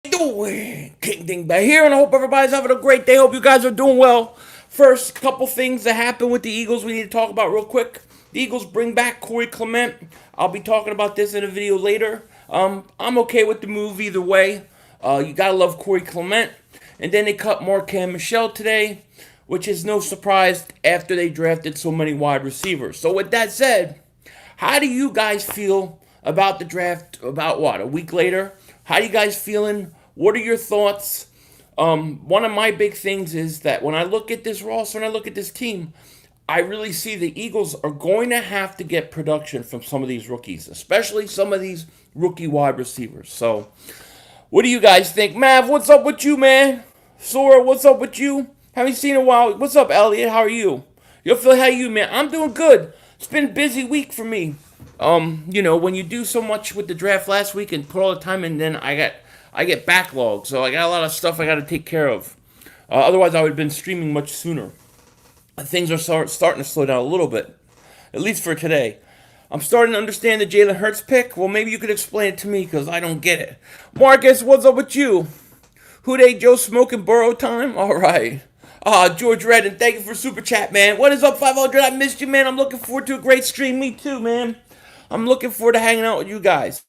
Doing? King Ding back here, and I hope everybody's having a great day. Hope you guys are doing well. First, couple things that happened with the Eagles we need to talk about real quick. The Eagles bring back Clement. I'll be talking about this in a video later. I'm okay with the move either way. You gotta love Clement. And then they cut Marquez and Michel today, which is no surprise after they drafted so many wide receivers. So with that said, how do you guys feel about the draft? About what, a week later? How you guys feeling? What are your thoughts? One of my big things is that when I look at this roster and I look at this team, I really see the Eagles are going to have to get production from some of these rookies, especially some of these rookie wide receivers. So, what do you guys think? Mav, what's up with you, man? Sora, what's up with you? Haven't seen in a while. What's up, Elliot? How are you? Yo, Phil, how you, man? I'm doing good. It's been a busy week for me. When you do so much with the draft last week and put all the time in, then I get backlog, so I got a lot of stuff I got to take care of. Otherwise, I would have been streaming much sooner. Things are starting to slow down a little bit, at least for today. I'm starting to understand the Jalen Hurts pick. Well, maybe you could explain it to me because I don't get it. Marcus, what's up with you? Who they, Joe Smoking Burrow time? All right. George Redden, thank you for super chat, man. What is up, 500? I missed you, man. I'm looking forward to a great stream. Me too, man. I'm looking forward to hanging out with you guys.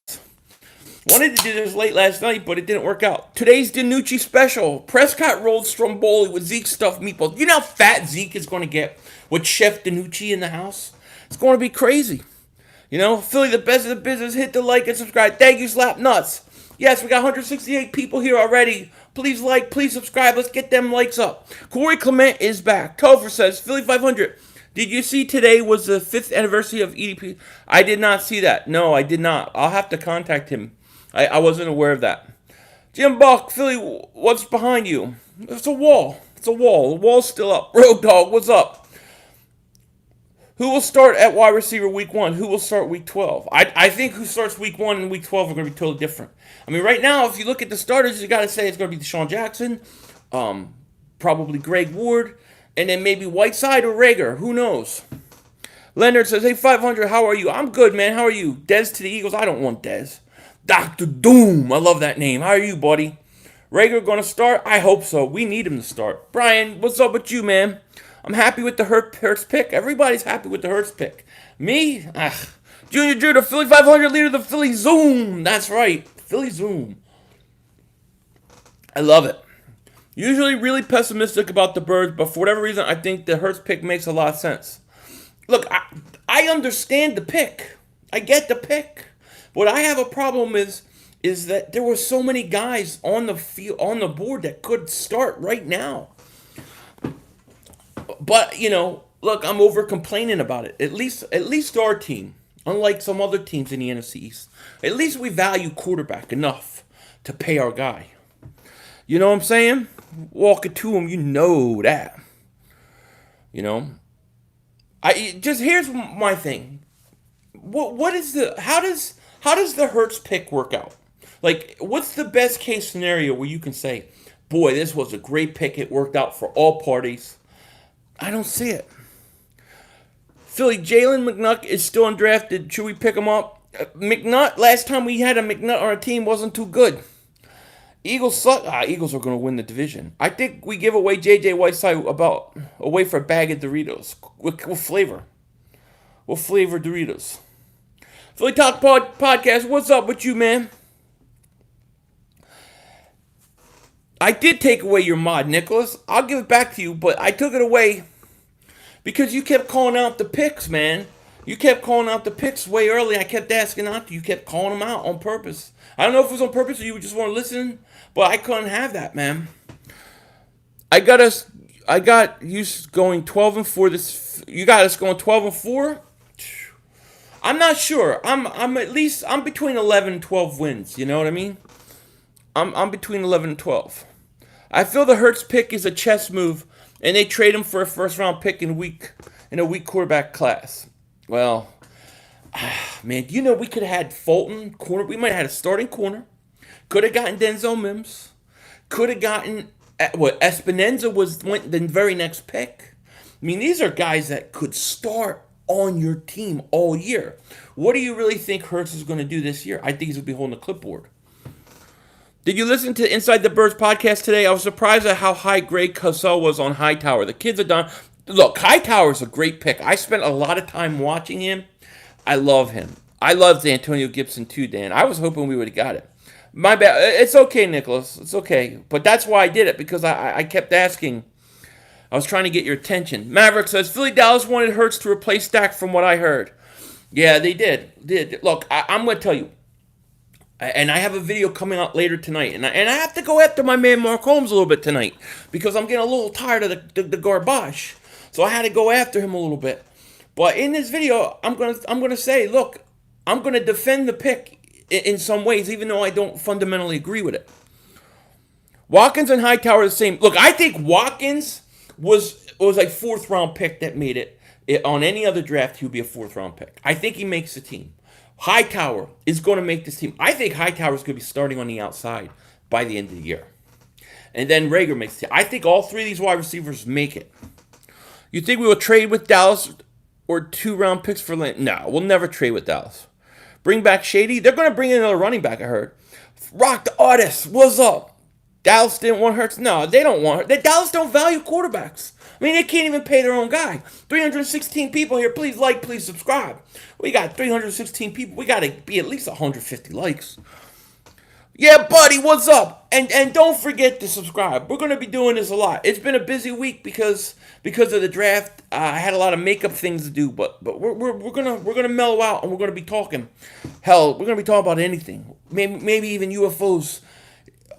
Wanted to do this late last night, but it didn't work out. Today's DiNucci special. Prescott rolled Stromboli with Zeke stuffed meatballs. You know how fat Zeke is going to get with Chef DiNucci in the house? It's going to be crazy. Philly, the best of the business. Hit the like and subscribe. Thank you, Slap Nuts. Yes, we got 168 people here already. Please like, please subscribe. Let's get them likes up. Clement is back. Topher says, Philly 500. Did you see today was the 5th anniversary of EDP? I did not see that. No, I did not. I'll have to contact him. I wasn't aware of that. Jim Buck, Philly, what's behind you? It's a wall. It's a wall. The wall's still up. Road Dog, what's up? Who will start at wide receiver week 1? Who will start week 12? I think who starts week 1 and week 12 are going to be totally different. I mean, right now, if you look at the starters, you got to say it's going to be Deshaun Jackson, probably Greg Ward, and then maybe Whiteside or Rager. Who knows? Leonard says, hey, 500, how are you? I'm good, man. How are you? Dez to the Eagles? I don't want Dez. Dr. Doom. I love that name. How are you, buddy? Rager going to start? I hope so. We need him to start. Brian, what's up with you, man? I'm happy with the Hurts pick. Everybody's happy with the Hurts pick. Me? Junior Drew, the Philly 500 leader, the Philly Zoom. That's right. Philly Zoom. I love it. Usually really pessimistic about the Birds, but for whatever reason, I think the Hurts pick makes a lot of sense. Look, I understand the pick. I get the pick. What I have a problem is that there were so many guys on the field, on the board that could start right now. But look, I'm over complaining about it. At least our team, unlike some other teams in the NFC East, at least we value quarterback enough to pay our guy. You know what I'm saying? Walk it to him, you know that. Here's my thing. How does the Hurts pick work out? Like, what's the best case scenario where you can say, boy, this was a great pick. It worked out for all parties. I don't see it. Philly, Jalen McNutt is still undrafted. Should we pick him up? McNutt, last time we had a McNutt on our team wasn't too good. Eagles suck. Eagles are going to win the division. I think we give away J.J. Whiteside away for a bag of Doritos. What flavor? What flavor Doritos? Philly Talk Podcast, what's up with you, man? I did take away your mod, Nicholas. I'll give it back to you, but I took it away because you kept calling out the picks, man. You kept calling out the picks way early. I kept asking out to you. You kept calling them out on purpose. I don't know if it was on purpose or you just want to listen, but I couldn't have that, man. I got you going 12-4 this. You got us going 12-4. I'm not sure. I'm between 11 and 12 wins. You know what I mean? I'm between 11 and 12. I feel the Hurts pick is a chess move, and they trade him for a first round pick in a weak quarterback class. Well, man, we could have had Fulton corner. We might have had a starting corner. Could have gotten Denzel Mims. Could have gotten Espinenza went the very next pick. I mean, these are guys that could start on your team all year. What do you really think Hurts is going to do this year? I think he's going to be holding the clipboard. Did you listen to Inside the Birds podcast today? I was surprised at how high grade Cosell was on Hightower. The kids are done. Look, Hightower's a great pick. I spent a lot of time watching him. I love him. I loved Antonio Gibson too, Dan. I was hoping we would have got it. My bad. It's okay, Nicholas. It's okay. But that's why I did it, because I kept asking. I was trying to get your attention. Maverick says, Philly Dallas wanted Hurts to replace Dak from what I heard. Yeah, they did. Look, I'm going to tell you. And I have a video coming out later tonight. And I have to go after my man Mark Holmes a little bit tonight, because I'm getting a little tired of the garbage. So I had to go after him a little bit. But in this video, I'm gonna say, look, I'm gonna defend the pick in some ways, even though I don't fundamentally agree with it. Watkins and Hightower are the same. Look, I think Watkins was like 4th round pick that made it. On any other draft, he would be a 4th round pick. I think he makes the team. Hightower is going to make this team. I think Hightower is going to be starting on the outside by the end of the year. And then Rager makes the team. I think all 3 of these wide receivers make it. You think we will trade with Dallas or 2-round picks for Lane? No, we'll never trade with Dallas. Bring back Shady. They're going to bring in another running back, I heard. Rock the Artist. What's up? Dallas didn't want Hurts. No, they don't want Hurts. Dallas don't value quarterbacks. I mean, they can't even pay their own guy. 316 people here. Please like, please subscribe. We got 316 people. We got to be at least 150 likes. Yeah, buddy, what's up? And don't forget to subscribe. We're going to be doing this a lot. It's been a busy week because of the draft. I had a lot of makeup things to do, but we're gonna mellow out, and we're gonna be talking. Hell, we're gonna be talking about anything. Maybe even UFOs.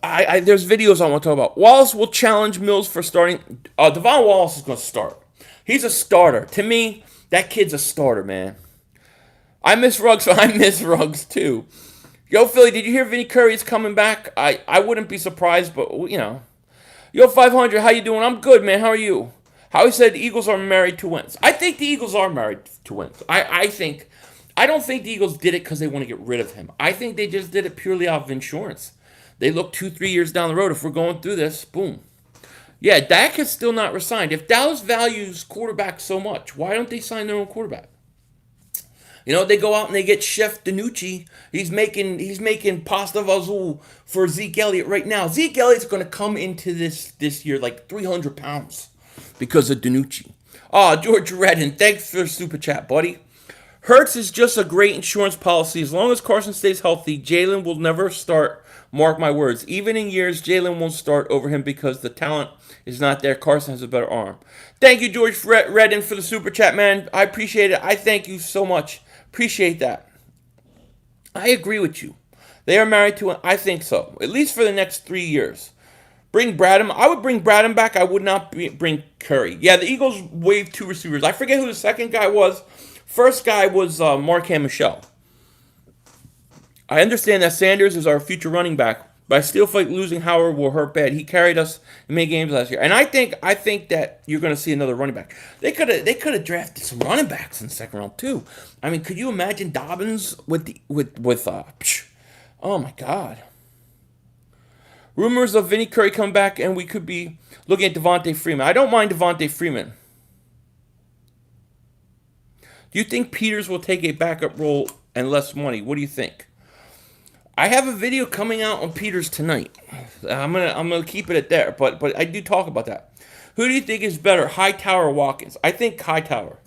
There's videos I want to talk about. Wallace will challenge Mills for starting. Devon Wallace is going to start. He's a starter. To me, that kid's a starter, man. I miss Ruggs, so I miss Ruggs too. Yo, Philly, did you hear Vinny Curry is coming back? I wouldn't be surprised, but, you know. Yo, 500, how you doing? I'm good, man. How are you? Howie said the Eagles are married to wins. I think the Eagles are married to wins. I don't think the Eagles did it because they want to get rid of him. I think they just did it purely out of insurance. They look 2-3 years down the road. If we're going through this, boom. Yeah, Dak is still not resigned. If Dallas values quarterback so much, why don't they sign their own quarterback? You know, they go out and they get Chef Danucci. He's making pasta vazul for Zeke Elliott right now. Zeke Elliott's going to come into this year like 300 pounds because of Danucci. Oh, George Redden, thanks for the super chat, buddy. Hurts is just a great insurance policy. As long as Carson stays healthy, Jalen will never start. Mark my words. Even in years, Jalen won't start over him because the talent is not there. Carson has a better arm. Thank you, George Redden, for the super chat, man. I appreciate it. I thank you so much. Appreciate that. I agree with you. They are married to I think so. At least for the next 3 years. Bring Bradham. I would bring Bradham back. I would not bring Curry. Yeah, the Eagles waived 2 receivers. I forget who the second guy was. First guy was Marquand Michel. I understand that Sanders is our future running back, but I still feel like losing Howard will hurt bad. He carried us in many games last year, and I think that you're going to see another running back. They could have drafted some running backs in the second round too. I mean, could you imagine Dobbins oh my God. Rumors of Vinny Curry coming back, and we could be looking at Devontae Freeman. I don't mind Devontae Freeman. Do you think Peters will take a backup role and less money? What do you think? I have a video coming out on Peters tonight. I'm gonna keep it at there, but I do talk about that. Who do you think is better, Hightower or Watkins? I think Hightower.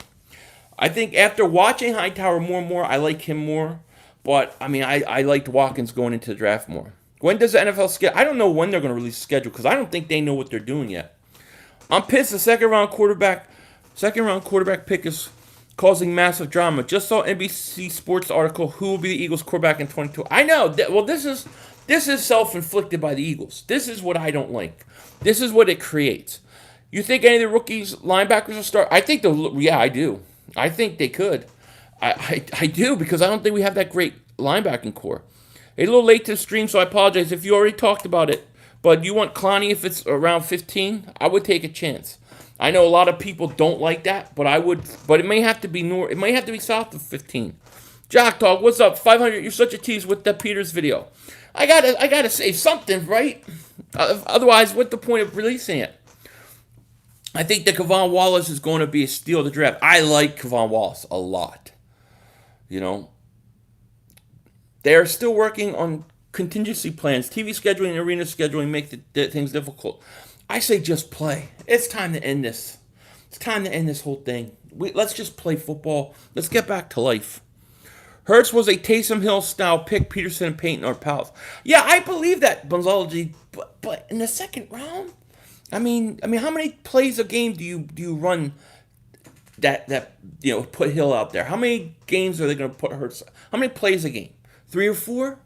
I think after watching Hightower more and more, I like him more. But I mean, I liked Watkins going into the draft more. When does the NFL schedule? I don't know when they're going to release the schedule because I don't think they know what they're doing yet. I'm pissed. The second round quarterback pick is causing massive drama. Just saw NBC Sports article. Who will be the Eagles quarterback in 22? I know. Well, this is self-inflicted by the Eagles. This is what I don't like. This is what it creates. You think any of the rookies linebackers will start? I think I do. I think they could. I do because I don't think we have that great linebacking core. A little late to the stream, so I apologize if you already talked about it. But you want Clowney if it's around 15? I would take a chance. I know a lot of people don't like that, but I would. But it may have to be It may have to be south of 15. Jock Talk, what's up? 500. You're such a tease with the Peters video. I gotta say something, right? Otherwise, what's the point of releasing it? I think that Kevon Wallace is going to be a steal of the draft. I like Kevon Wallace a lot. You know, they're still working on contingency plans, TV scheduling, and arena scheduling make the things difficult. I say just play. It's time to end this. It's time to end this whole thing. Let's just play football. Let's get back to life. Hurts was a Taysom Hill style pick. Peterson and Payton are pals. Yeah, I believe that, Bonzology. But in the second round, I mean, how many plays a game do you run that put Hill out there? How many games are they going to put Hurts? How many plays a game? 3 or 4?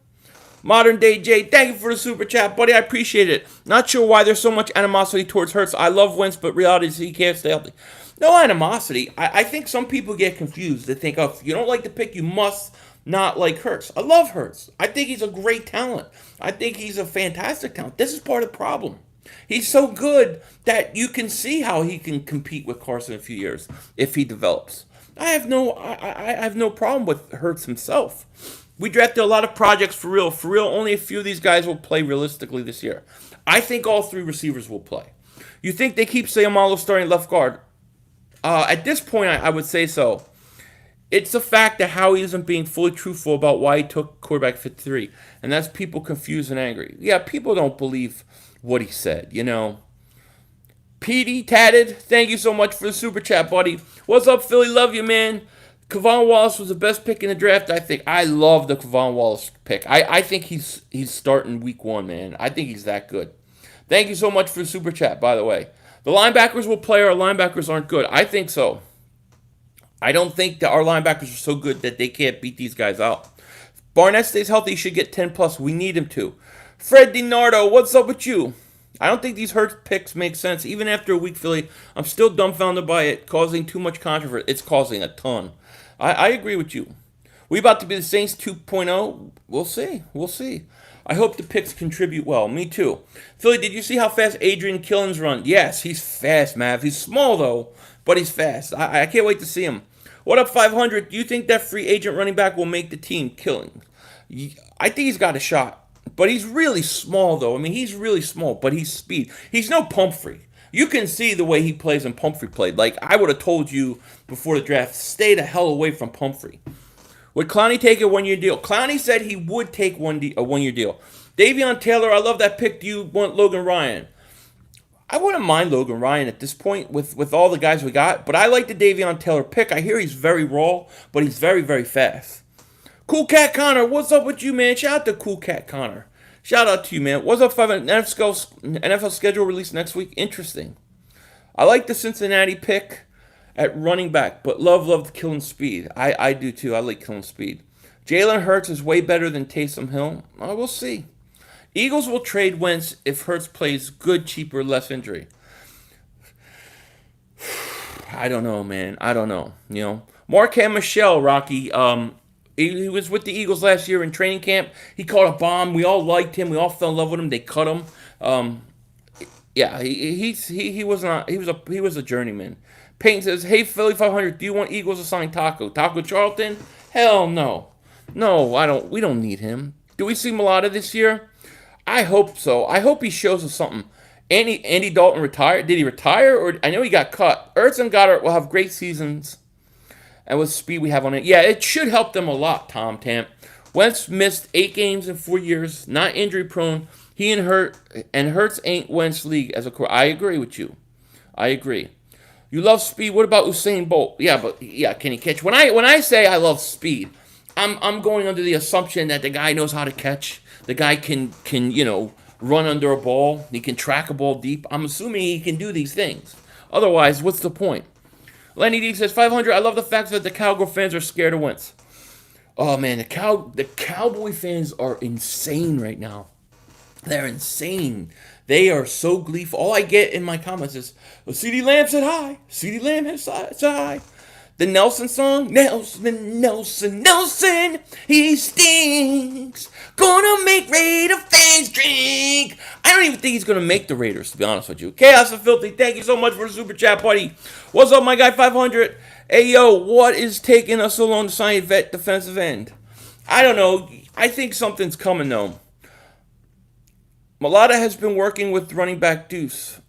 Modern Day Jay, thank you for the super chat, buddy. I appreciate it. Not sure why there's so much animosity towards Hurts. I love Wentz, but reality is he can't stay healthy. No animosity. I think some people get confused. They think, oh, if you don't like the pick, you must not like Hurts. I love Hurts. I think he's a great talent. I think he's a fantastic talent. This is part of the problem. He's so good that you can see how he can compete with Carson in a few years if he develops. I have no problem with Hurts himself. We drafted a lot of projects for real. For real, only a few of these guys will play realistically this year. I think all 3 receivers will play. You think they keep Sayamalo starting left guard? At this point, I would say so. It's the fact that Howie isn't being fully truthful about why he took quarterback 53. And that's people confused and angry. Yeah, people don't believe what he said, PD Tatted, thank you so much for the super chat, buddy. What's up, Philly? Love you, man. Kevon Wallace was the best pick in the draft, I think. I love the Kevon Wallace pick. I think he's starting week 1, man. I think he's that good. Thank you so much for the super chat, by the way. The linebackers will play. Our linebackers aren't good. I think so. I don't think that our linebackers are so good that they can't beat these guys out. If Barnett stays healthy, he should get 10 plus. We need him to. Fred DiNardo, what's up with you? I don't think these Hurts picks make sense. Even after a week, Philly, I'm still dumbfounded by it, causing too much controversy. It's causing a ton. I agree with you. We about to be the Saints 2.0? We'll see. I hope the picks contribute well. Me too. Philly, did you see how fast Adrian Killins run? Yes, he's fast, Mav. He's small, though, but he's fast. I can't wait to see him. What up, 500? Do you think that free agent running back will make the team? Killing. I think he's got a shot. But he's really small, though. I mean, he's really small, but he's speed. He's no Pumphrey. You can see the way he plays and Pumphrey played. Like, I would have told you before the draft, stay the hell away from Pumphrey. Would Clowney take a 1-year deal? Clowney said he would take a 1-year deal. Davion Taylor, I love that pick. Do you want Logan Ryan? I wouldn't mind Logan Ryan at this point with all the guys we got, but I like the Davion Taylor pick. I hear he's very raw, but he's very, very fast. Cool Cat Connor, what's up with you, man? Shout out to Cool Cat Connor. Shout out to you, man. What's up, 5? NFL schedule release next week? Interesting. I like the Cincinnati pick at running back, but love the killing speed. I do too. I like killing speed. Jalen Hurts is way better than Taysom Hill. We'll see. Eagles will trade Wentz if Hurts plays good, cheaper, less injury. I don't know, man. I don't know. Marquand Michel, Rocky. He was with the Eagles last year in training camp. He caught a bomb. We all liked him. We all fell in love with him. They cut him. Yeah, he was not. He was a journeyman. Payton says, "Hey Philly 500, do you want Eagles to sign Taco Charlton? Hell no, I don't. We don't need him. Do we see Mulata this year? I hope so. I hope he shows us something. Andy Dalton retired. Did he retire or I know he got cut? Ertz and Goddard will have great seasons." And with speed we have on it. Yeah, it should help them a lot, Tom Tamp. Wentz missed 8 games in 4 years, not injury prone. He and Hurts ain't Wentz league as a core. I agree with you. I agree. You love speed. What about Usain Bolt? Yeah, can he catch? When I say I love speed, I'm going under the assumption that the guy knows how to catch. The guy can run under a ball. He can track a ball deep. I'm assuming he can do these things. Otherwise, what's the point? Lenny D says, 500, I love the fact that the Cowboy fans are scared of Wentz. Oh, man, the Cowboy fans are insane right now. They're insane. They are so gleeful. All I get in my comments is, CeeDee Lamb said hi. CeeDee Lamb said hi. The Nelson song, Nelson, he stinks. Gonna make Raider fans drink. I don't even think he's gonna make the Raiders, to be honest with you. Chaos and Filthy, thank you so much for the super chat, buddy. What's up, my guy 500? Hey, yo, what is taking us so long to sign a vet defensive end? I don't know. I think something's coming, though. Mulata has been working with running back Deuce.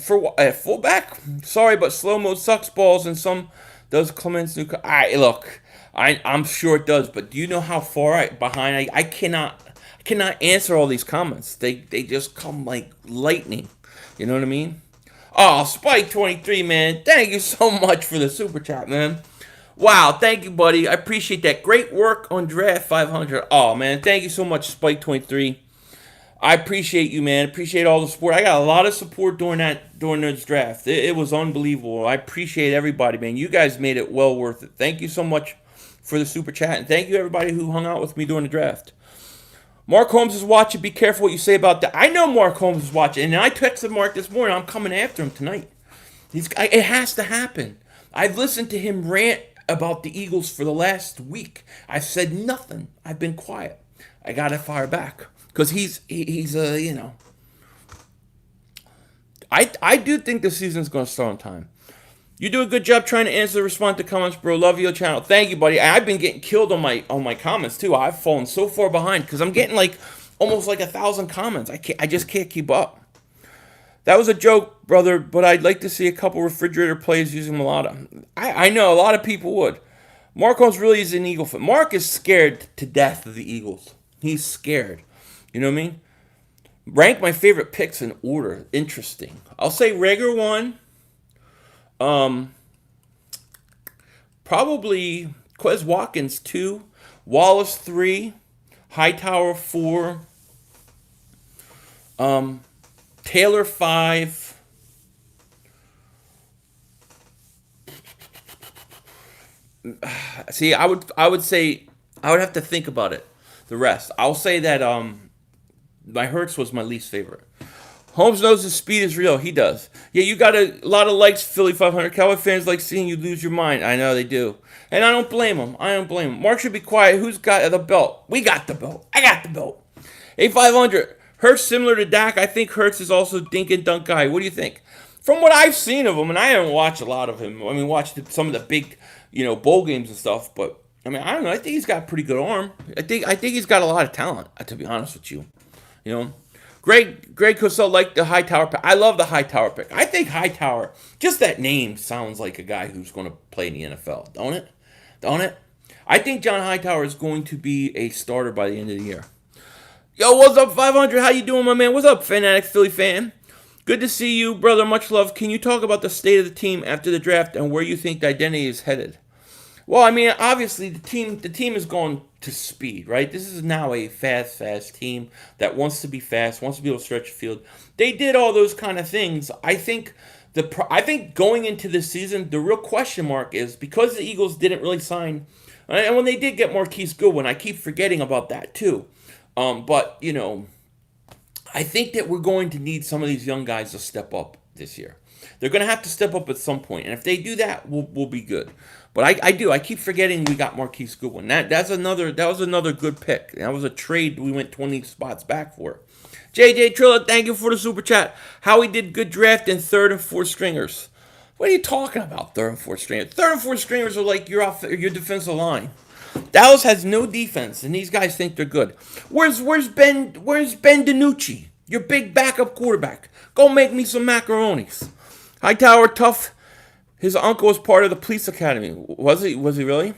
For fullback? Sorry, but slow mode sucks balls, and some does Clement's new. Look, I'm sure it does, but do you know how far behind I cannot? cannot answer all these comments. They just come like lightning. You know what I mean? Oh, Spike23, man. Thank you so much for the super chat, man. Wow, thank you, buddy. I appreciate that. Great work on Draft 500. Oh, man, thank you so much, Spike23. I appreciate you, man. Appreciate all the support. I got a lot of support during this draft. It was unbelievable. I appreciate everybody, man. You guys made it well worth it. Thank you so much for the super chat, and thank you everybody who hung out with me during the draft. Mark Holmes is watching. Be careful what you say about that. I know Mark Holmes is watching, and I texted Mark this morning. I'm coming after him tonight. It has to happen. I've listened to him rant about the Eagles for the last week. I've said nothing. I've been quiet. I gotta fire back. Because he's you know. I do think the season's going to start on time. You do a good job trying to answer, respond to comments, bro. Love your channel. Thank you, buddy. I've been getting killed on my comments, too. I've fallen so far behind because I'm getting almost 1,000 comments. I just can't keep up. That was a joke, brother, but I'd like to see a couple refrigerator plays using Mulata. I know, a lot of people would. Mark Holmes really is an Eagle fan. Mark is scared to death of the Eagles. He's scared. You know what I mean? Rank my favorite picks in order. Interesting. I'll say Rager 1. Probably Quez Watkins 2. Wallace 3. Hightower 4. Taylor 5. See, I would say I would have to think about it. The rest. I'll say that my Hurts was my least favorite. Holmes knows his speed is real. He does. Yeah, you got a lot of likes, Philly 500. Cowboy fans like seeing you lose your mind. I know they do. And I don't blame them. Mark should be quiet. Who's got the belt? We got the belt. I got the belt. A500. Hurts similar to Dak. I think Hurts is also dink and dunk guy. What do you think? From what I've seen of him, and I haven't watched a lot of him. I mean, watched some of the big, bowl games and stuff. But I mean, I don't know. I think he's got a pretty good arm. I think he's got a lot of talent. To be honest with you. Greg Cosell liked the Hightower pick. I love the Hightower pick. I think Hightower, just that name sounds like a guy who's going to play in the NFL, don't it? Don't it? I think John Hightower is going to be a starter by the end of the year. Yo, what's up, 500? How you doing, my man? What's up, Fanatic Philly fan? Good to see you, brother. Much love. Can you talk about the state of the team after the draft and where you think the identity is headed? Well, I mean, obviously the team is going to speed, right? This is now a fast team that wants to be fast, wants to be able to stretch the field. They did all those kind of things. I think going into this season, the real question mark is because the Eagles didn't really sign, and when they did get Marquise Goodwin, I keep forgetting about that too. But I think that we're going to need some of these young guys to step up this year. They're going to have to step up at some point, and if they do that, we'll be good. But I keep forgetting we got Marquise Goodwin. That was another good pick. That was a trade we went 20 spots back for. JJ Trilla, thank you for the super chat. Howie did good draft in third and fourth stringers. What are you talking about, third and fourth stringers? Third and fourth stringers are like your defensive line. Dallas has no defense, and these guys think they're good. Where's Ben DiNucci, your big backup quarterback? Go make me some macaronis. Hightower, tough. His uncle was part of the police academy. Was he really?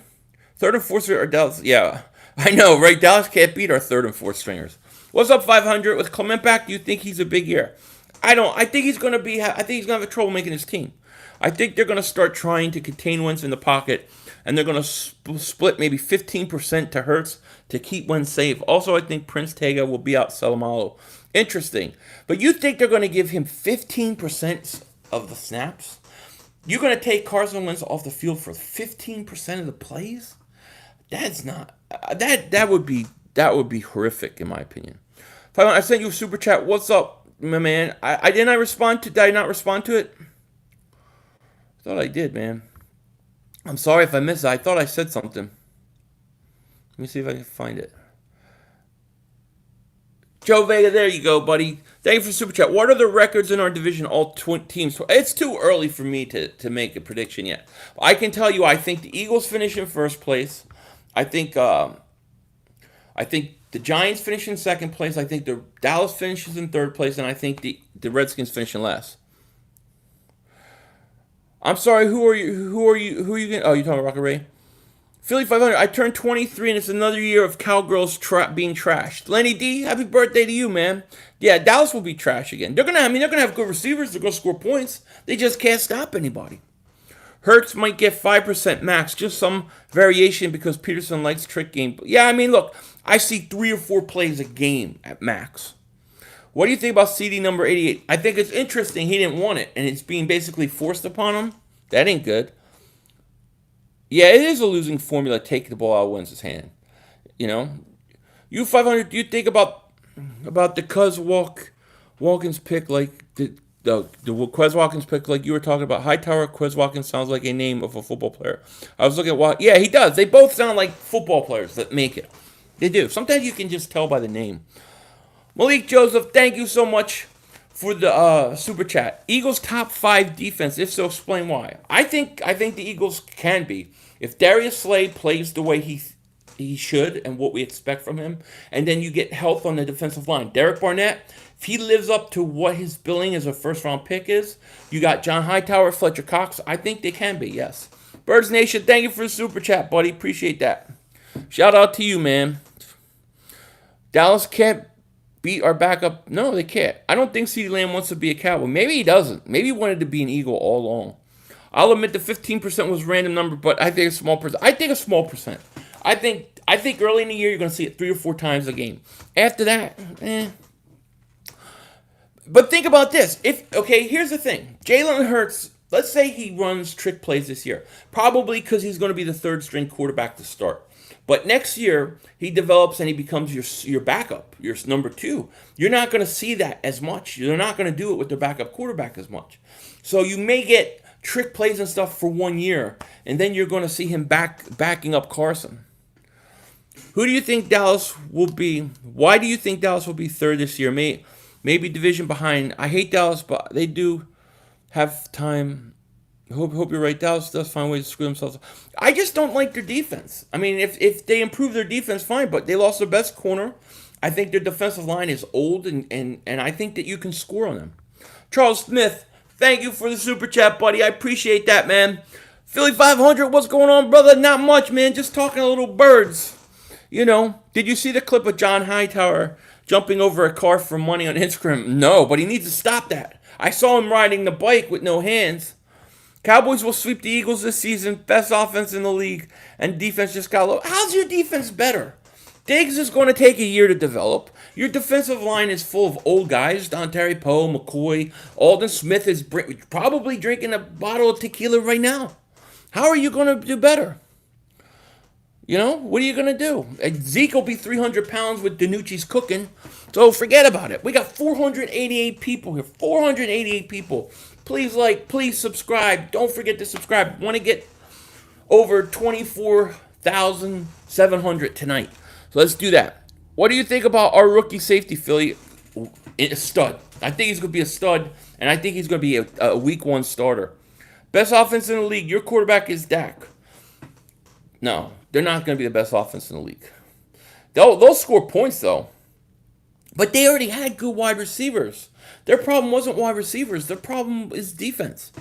Third and fourth stringers are Dallas. Yeah, I know, right? Dallas can't beat our third and fourth stringers. What's up, 500? With Clement back, do you think he's a big year? I don't. I think he's going to have trouble making his team. I think they're going to start trying to contain Wentz in the pocket, and they're going to split maybe 15% to Hurts to keep Wentz safe. Also, I think Prince Tega will be out Salamalo. Interesting. But you think they're going to give him 15% of the snaps? You're going to take Carson Wentz off the field for 15% of the plays? That's not that would be horrific in my opinion. I sent you a super chat. What's up, my man? Did I not respond to it? I thought I did, man. I'm sorry if I missed it. I thought I said something. Let me see if I can find it. Joe Vega, there you go, buddy. Thank you for super chat. What are the records in our division? All teams. It's too early for me to make a prediction yet. I can tell you, I think the Eagles finish in first place. I think the Giants finish in second place. I think the Dallas finishes in third place, and I think the Redskins finish in last. I'm sorry. Who are you? Who are you? Oh, you're talking about Rocket Ray? Philly 500, I turned 23 and it's another year of Cowgirls being trashed. Lenny D, happy birthday to you, man. Yeah, Dallas will be trash again. They're gonna have good receivers. They're gonna score points. They just can't stop anybody. Hurts might get 5% max, just some variation because Peterson likes trick game. Yeah, I mean, look, I see 3 or 4 plays a game at max. What do you think about CD number 88? I think it's interesting he didn't want it, and it's being basically forced upon him. That ain't good. Yeah, it is a losing formula. Take the ball out of Wentz's hand. You know, U500. Do you think about the Watkins pick like the Quez Watkins pick like you were talking about? Hightower Quez Watkins sounds like a name of a football player. I was looking at what. Yeah, he does. They both sound like football players that make it. They do. Sometimes you can just tell by the name. Malik Joseph, thank you so much for the super chat. Eagles top 5 defense. If so, explain why. I think the Eagles can be. If Darius Slay plays the way he should and what we expect from him, and then you get health on the defensive line. Derek Barnett, if he lives up to what his billing as a first-round pick is, you got John Hightower, Fletcher Cox. I think they can be, yes. Birds Nation, thank you for the super chat, buddy. Appreciate that. Shout out to you, man. Dallas can't beat our backup. No, they can't. I don't think CeeDee Lamb wants to be a Cowboy. Maybe he doesn't. Maybe he wanted to be an Eagle all along. I'll admit the 15% was a random number, but I think a small percent. I think a small percent. I think early in the year you're going to see it 3 or 4 times a game. After that, But think about this. Here's the thing. Jalen Hurts, let's say he runs trick plays this year. Probably because he's going to be the 3rd string quarterback to start. But next year, he develops and he becomes your backup, your number 2. You're not going to see that as much. You're not going to do it with the backup quarterback as much. So you may get trick plays and stuff for 1 year, and then you're going to see him backing up Carson. Who do you think Dallas will be? Why do you think Dallas will be 3rd this year? Maybe division behind. I hate Dallas, but they do have time. Hope you're right. Dallas does find ways to screw themselves. I just don't like their defense. I mean, if they improve their defense, fine, but they lost their best corner. I think their defensive line is old, and I think that you can score on them. Charles Smith, thank you for the super chat, buddy. I appreciate that, man. Philly 500, what's going on, brother? Not much, man. Just talking to little birds. You know, did you see the clip of John Hightower jumping over a car for money on Instagram? No, but he needs to stop that. I saw him riding the bike with no hands. Cowboys will sweep the Eagles this season. Best offense in the league. And defense just got low. How's your defense better? Diggs is going to take a year to develop. Your defensive line is full of old guys. Dontari Poe, McCoy. Alden Smith is probably drinking a bottle of tequila right now. How are you going to do better? You know, what are you going to do? Zeke will be 300 pounds with DiNucci's cooking. So forget about it. We got 488 people here. 488 people. Please like, please subscribe. Don't forget to subscribe. Want to get over 24,700 tonight. So let's do that. What do you think about our rookie safety, Philly? A stud. I think he's going to be a stud, and I think he's going to be a week 1 starter. Best offense in the league. Your quarterback is Dak. No, they're not going to be the best offense in the league. They'll score points, though. But they already had good wide receivers. Their problem wasn't wide receivers. Their problem is defense.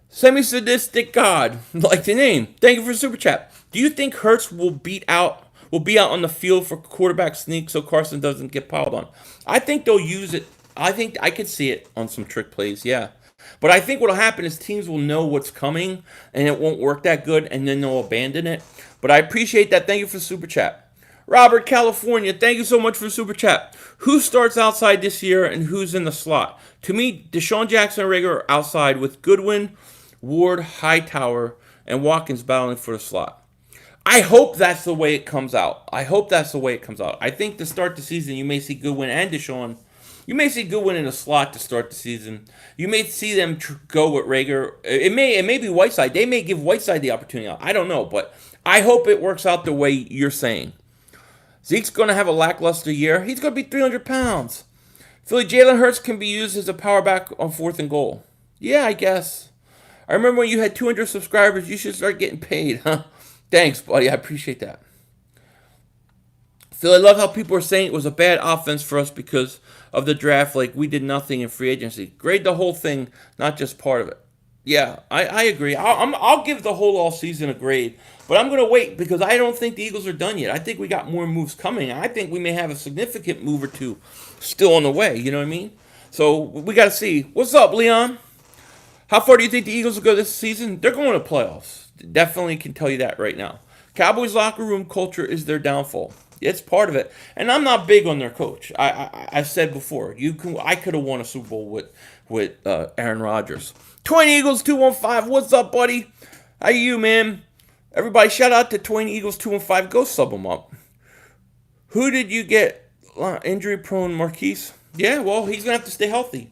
Semi-sadistic God, like the name. Thank you for the super chat. Do you think Hurts will be out on the field for quarterback sneak so Carson doesn't get piled on? I think they'll use it. I think I could see it on some trick plays, yeah. But I think what will happen is teams will know what's coming, and it won't work that good, and then they'll abandon it. But I appreciate that. Thank you for the super chat. Robert, California, thank you so much for the super chat. Who starts outside this year and who's in the slot? To me, Deshaun Jackson and Rager are outside with Goodwin, Ward, Hightower, and Watkins battling for the slot. I hope that's the way it comes out. I think to start the season, you may see Goodwin and Deshaun. You may see Goodwin in the slot to start the season. You may see them go with Rager. It may be Whiteside. They may give Whiteside the opportunity. I don't know, but I hope it works out the way you're saying. Zeke's going to have a lackluster year. He's going to be 300 pounds. Philly, Jalen Hurts can be used as a power back on 4th and goal. Yeah, I guess. I remember when you had 200 subscribers, you should start getting paid, huh? Thanks, buddy. I appreciate that. Phil, I love how people are saying it was a bad offense for us because of the draft. Like, we did nothing in free agency. Grade the whole thing, not just part of it. Yeah, I agree. I'll give the whole all season a grade, but I'm gonna wait because I don't think the Eagles are done yet. I think we got more moves coming. I think we may have a significant move or two still on the way. You know what I mean? So we got to see. What's up, Leon? How far do you think the Eagles will go this season? They're going to playoffs. Definitely can tell you that right now. Cowboys locker room culture is their downfall. It's part of it, and I'm not big on their coach. I've said before, I could have won a Super Bowl with Aaron Rodgers. Twin Eagles 215. What's up, buddy? How you, man? Everybody, shout out to Twin Eagles 215. Go sub them up. Who did you get? Injury prone Marquise. Yeah, well, he's gonna have to stay healthy.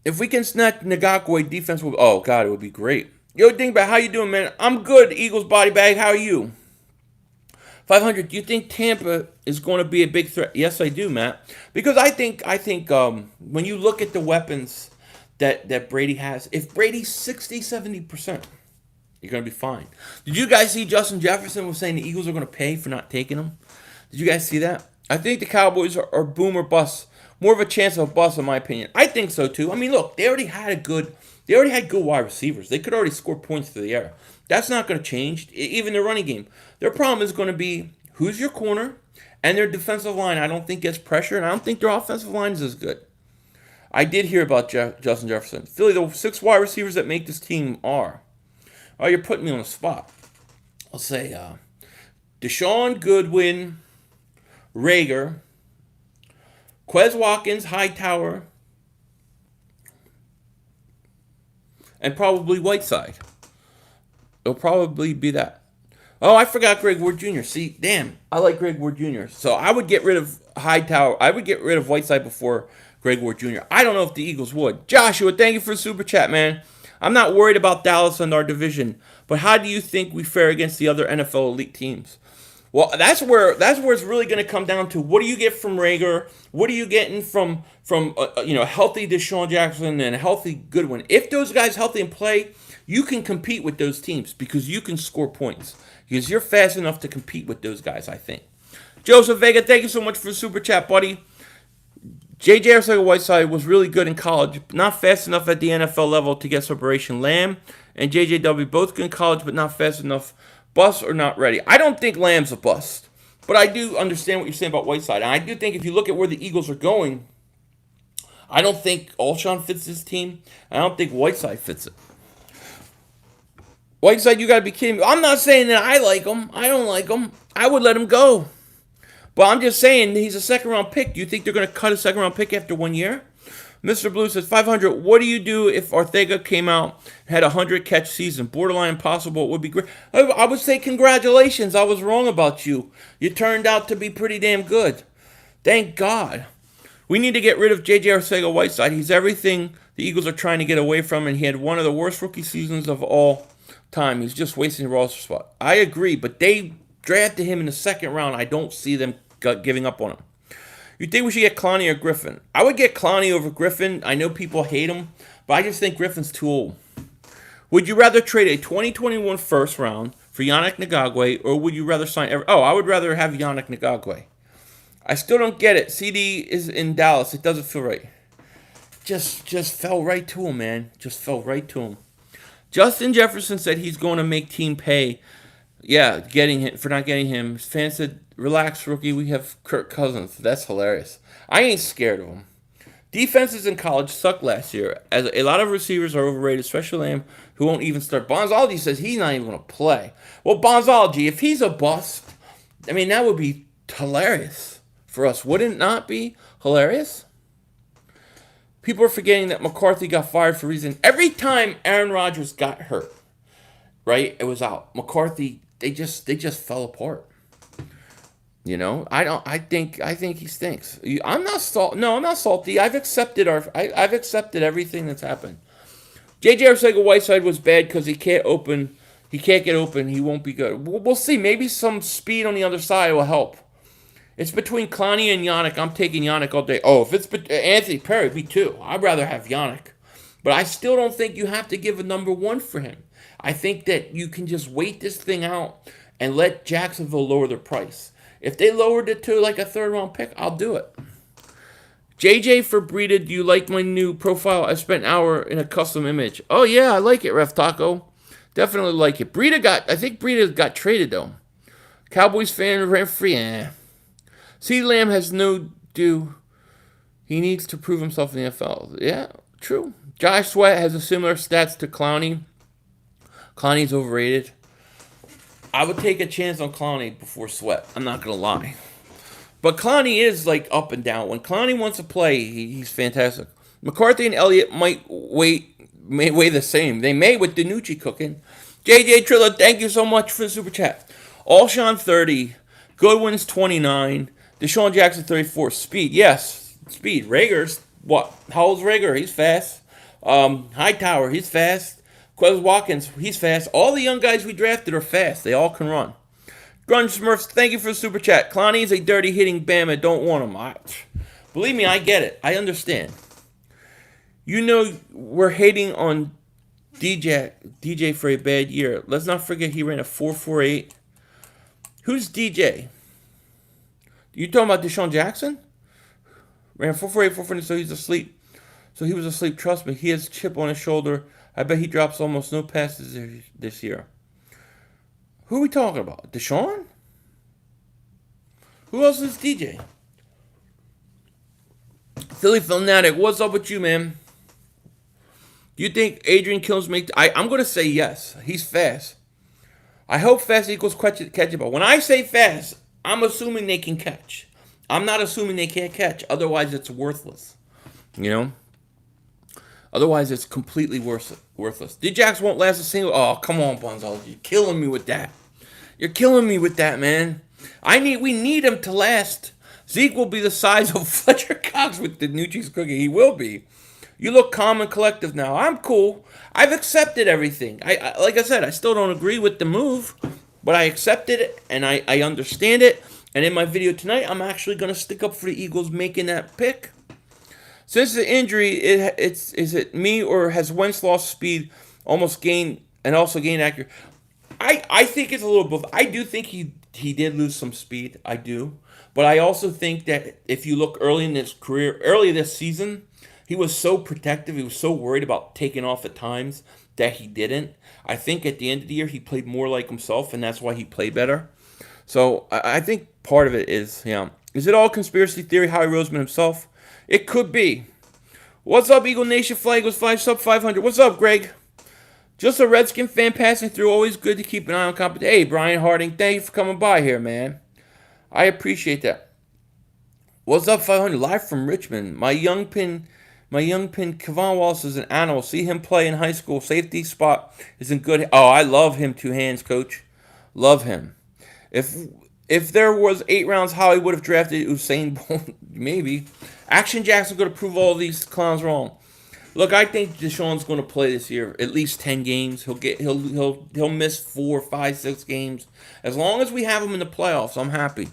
If we can snatch Ngakwe, defense will. Oh God, it would be great. Yo, Dingbat, how you doing, man? I'm good. Eagles body bag. How are you? 500. Do you think Tampa is going to be a big threat? Yes, I do, Matt. Because I think when you look at the weapons that Brady has, if Brady's 60-70%, you're going to be fine. Did you guys see Justin Jefferson was saying the Eagles are going to pay for not taking him? Did you guys see that? I think the Cowboys are boom or bust. More of a chance of a bust, in my opinion. I think so too. I mean, look, they already had good wide receivers. They could already score points through the air. That's not going to change. Even their running game. Their problem is going to be who's your corner and their defensive line. I don't think gets pressure, and I don't think their offensive line is as good. I did hear about Justin Jefferson. Philly, the 6 wide receivers that make this team are. Oh, you're putting me on the spot. I'll say Deshaun Goodwin, Rager, Quez Watkins, Hightower, and probably Whiteside. It'll probably be that. Oh, I forgot Greg Ward Jr. See, damn, I like Greg Ward Jr. So I would get rid of Hightower. I would get rid of Whiteside before Greg Ward Jr. I don't know if the Eagles would. Joshua, thank you for the super chat, man. I'm not worried about Dallas and our division, but how do you think we fare against the other NFL elite teams? Well, that's where it's really going to come down to what do you get from Rager? What are you getting from healthy Deshaun Jackson and a healthy Goodwin? If those guys healthy and play, you can compete with those teams because you can score points because you're fast enough to compete with those guys. I think. Joseph Vega, thank you so much for the super chat, buddy. J.J. Arcega-Whiteside was really good in college, but not fast enough at the NFL level to get separation. Lamb and J.J.W. both good in college, but not fast enough. Bust or not ready? I don't think Lamb's a bust, but I do understand what you're saying about Whiteside. And I do think if you look at where the Eagles are going, I don't think Alshon fits this team. I don't think Whiteside fits it. Whiteside, you got to be kidding me. I'm not saying that I like him. I don't like him. I would let him go. But I'm just saying he's a second-round pick. Do you think they're going to cut a second-round pick after 1 year? Mr. Blue says, 500, what do you do if Arcega came out and had a 100-catch season? Borderline impossible. It would be great. I would say congratulations. I was wrong about you. You turned out to be pretty damn good. Thank God. We need to get rid of J.J. Arcega-Whiteside. He's everything the Eagles are trying to get away from, and he had one of the worst rookie seasons of all time. He's just wasting a roster spot. I agree, but they drafted him in the second round. I don't see them giving up on him. You think we should get Clowney or Griffin? I would get Clowney over Griffin. I know people hate him, but I just think Griffin's too old. Would you rather trade a 2021 first round for Yannick Ngakoue, or would you rather sign... I would rather have Yannick Ngakoue. I still don't get it. CD is in Dallas. It doesn't feel right. Just fell right to him, man. Just fell right to him. Justin Jefferson said he's going to make team pay. Yeah, for not getting him. Fans said, relax, rookie. We have Kirk Cousins. That's hilarious. I ain't scared of him. Defenses in college sucked last year, as a lot of receivers are overrated, especially Lamb, who won't even start. Bonzology says he's not even going to play. Well, Bonzology, if he's a bust, I mean, that would be hilarious for us. Wouldn't it not be hilarious? People are forgetting that McCarthy got fired for a reason. Every time Aaron Rodgers got hurt, right, it was out. McCarthy, they just fell apart. You know, I think he stinks. I'm not salty. No, I'm not salty. I've accepted I've accepted everything that's happened. J.J. Arcega-Whiteside was bad because he can't get open. He won't be good. We'll see. Maybe some speed on the other side will help. It's between Clowney and Yannick. I'm taking Yannick all day. Oh, if it's Anthony Perry, me too. I'd rather have Yannick. But I still don't think you have to give a number one for him. I think that you can just wait this thing out and let Jacksonville lower their price. If they lowered it to like a third-round pick, I'll do it. JJ for Breida, do you like my new profile? I spent an hour in a custom image. Oh yeah, I like it, Ref Taco. Definitely like it. I think Breida got traded though. Cowboys fan ran free. C. Lamb has no due. He needs to prove himself in the NFL. Yeah, true. Josh Sweat has a similar stats to Clowney. Clowney's overrated. I would take a chance on Clowney before Sweat. I'm not gonna lie. But Clowney is like up and down. When Clowney wants to play, he's fantastic. McCarthy and Elliott may weigh the same. They may with DiNucci cooking. JJ Triller, thank you so much for the super chat. Alshon 30, Goodwin's 29, Deshaun Jackson 34. Speed, yes, speed. Rager's what? How old's Rager? He's fast. Hightower, he's fast. Quez Watkins, he's fast. All the young guys we drafted are fast. They all can run. Grunge Smurfs, thank you for the super chat. Clowney is a dirty hitting Bama. Don't want him. Believe me, I get it. I understand. You know we're hating on DJ for a bad year. Let's not forget he ran a 4.48. Who's DJ? You talking about Deshaun Jackson? Ran 4.48, 4.40, so he's asleep. So he was asleep. Trust me, he has a chip on his shoulder. I bet he drops almost no passes this year. Who are we talking about? Deshaun? Who else is DJ? Philly Fanatic, what's up with you, man? Do you think Adrian Kills make... I'm going to say yes. He's fast. I hope fast equals catchable. When I say fast, I'm assuming they can catch. I'm not assuming they can't catch. Otherwise, it's worthless. You know? Otherwise, it's completely worthless. D-Jax won't last a single... Oh, come on, Bonzo. You're killing me with that. You're killing me with that, man. We need him to last. Zeke will be the size of Fletcher Cox with DiNucci's cookie. He will be. You look calm and collective now. I'm cool. I've accepted everything. Like I said, I still don't agree with the move, but I accepted it, and I understand it. And in my video tonight, I'm actually going to stick up for the Eagles making that pick. Since the injury, is it me or has Wentz lost speed, almost gained, and also gained accuracy? I think it's a little both. I do think he did lose some speed. I do. But I also think that if you look early in his career, early this season, he was so protective. He was so worried about taking off at times that he didn't. I think at the end of the year, he played more like himself, and that's why he played better. So I think part of it is, is it all conspiracy theory, Howie Roseman himself? It could be. What's up, Eagle Nation? Flag was 500. What's up, Greg? Just a Redskin fan passing through. Always good to keep an eye on competition. Hey, Brian Harding, thank you for coming by here, man. I appreciate that. What's up, 500? Live from Richmond. My young pin, Kevon Wallace is an animal. See him play in high school. Safety spot is in good. Oh, I love him. 2 hands, coach. Love him. If there was 8 rounds, Howie would have drafted Usain Bolt. Maybe. Action Jackson going to prove all these clowns wrong. Look, I think Deshaun's going to play this year at least 10 games. He'll miss 4, 5, 6 games. As long as we have him in the playoffs, I'm happy.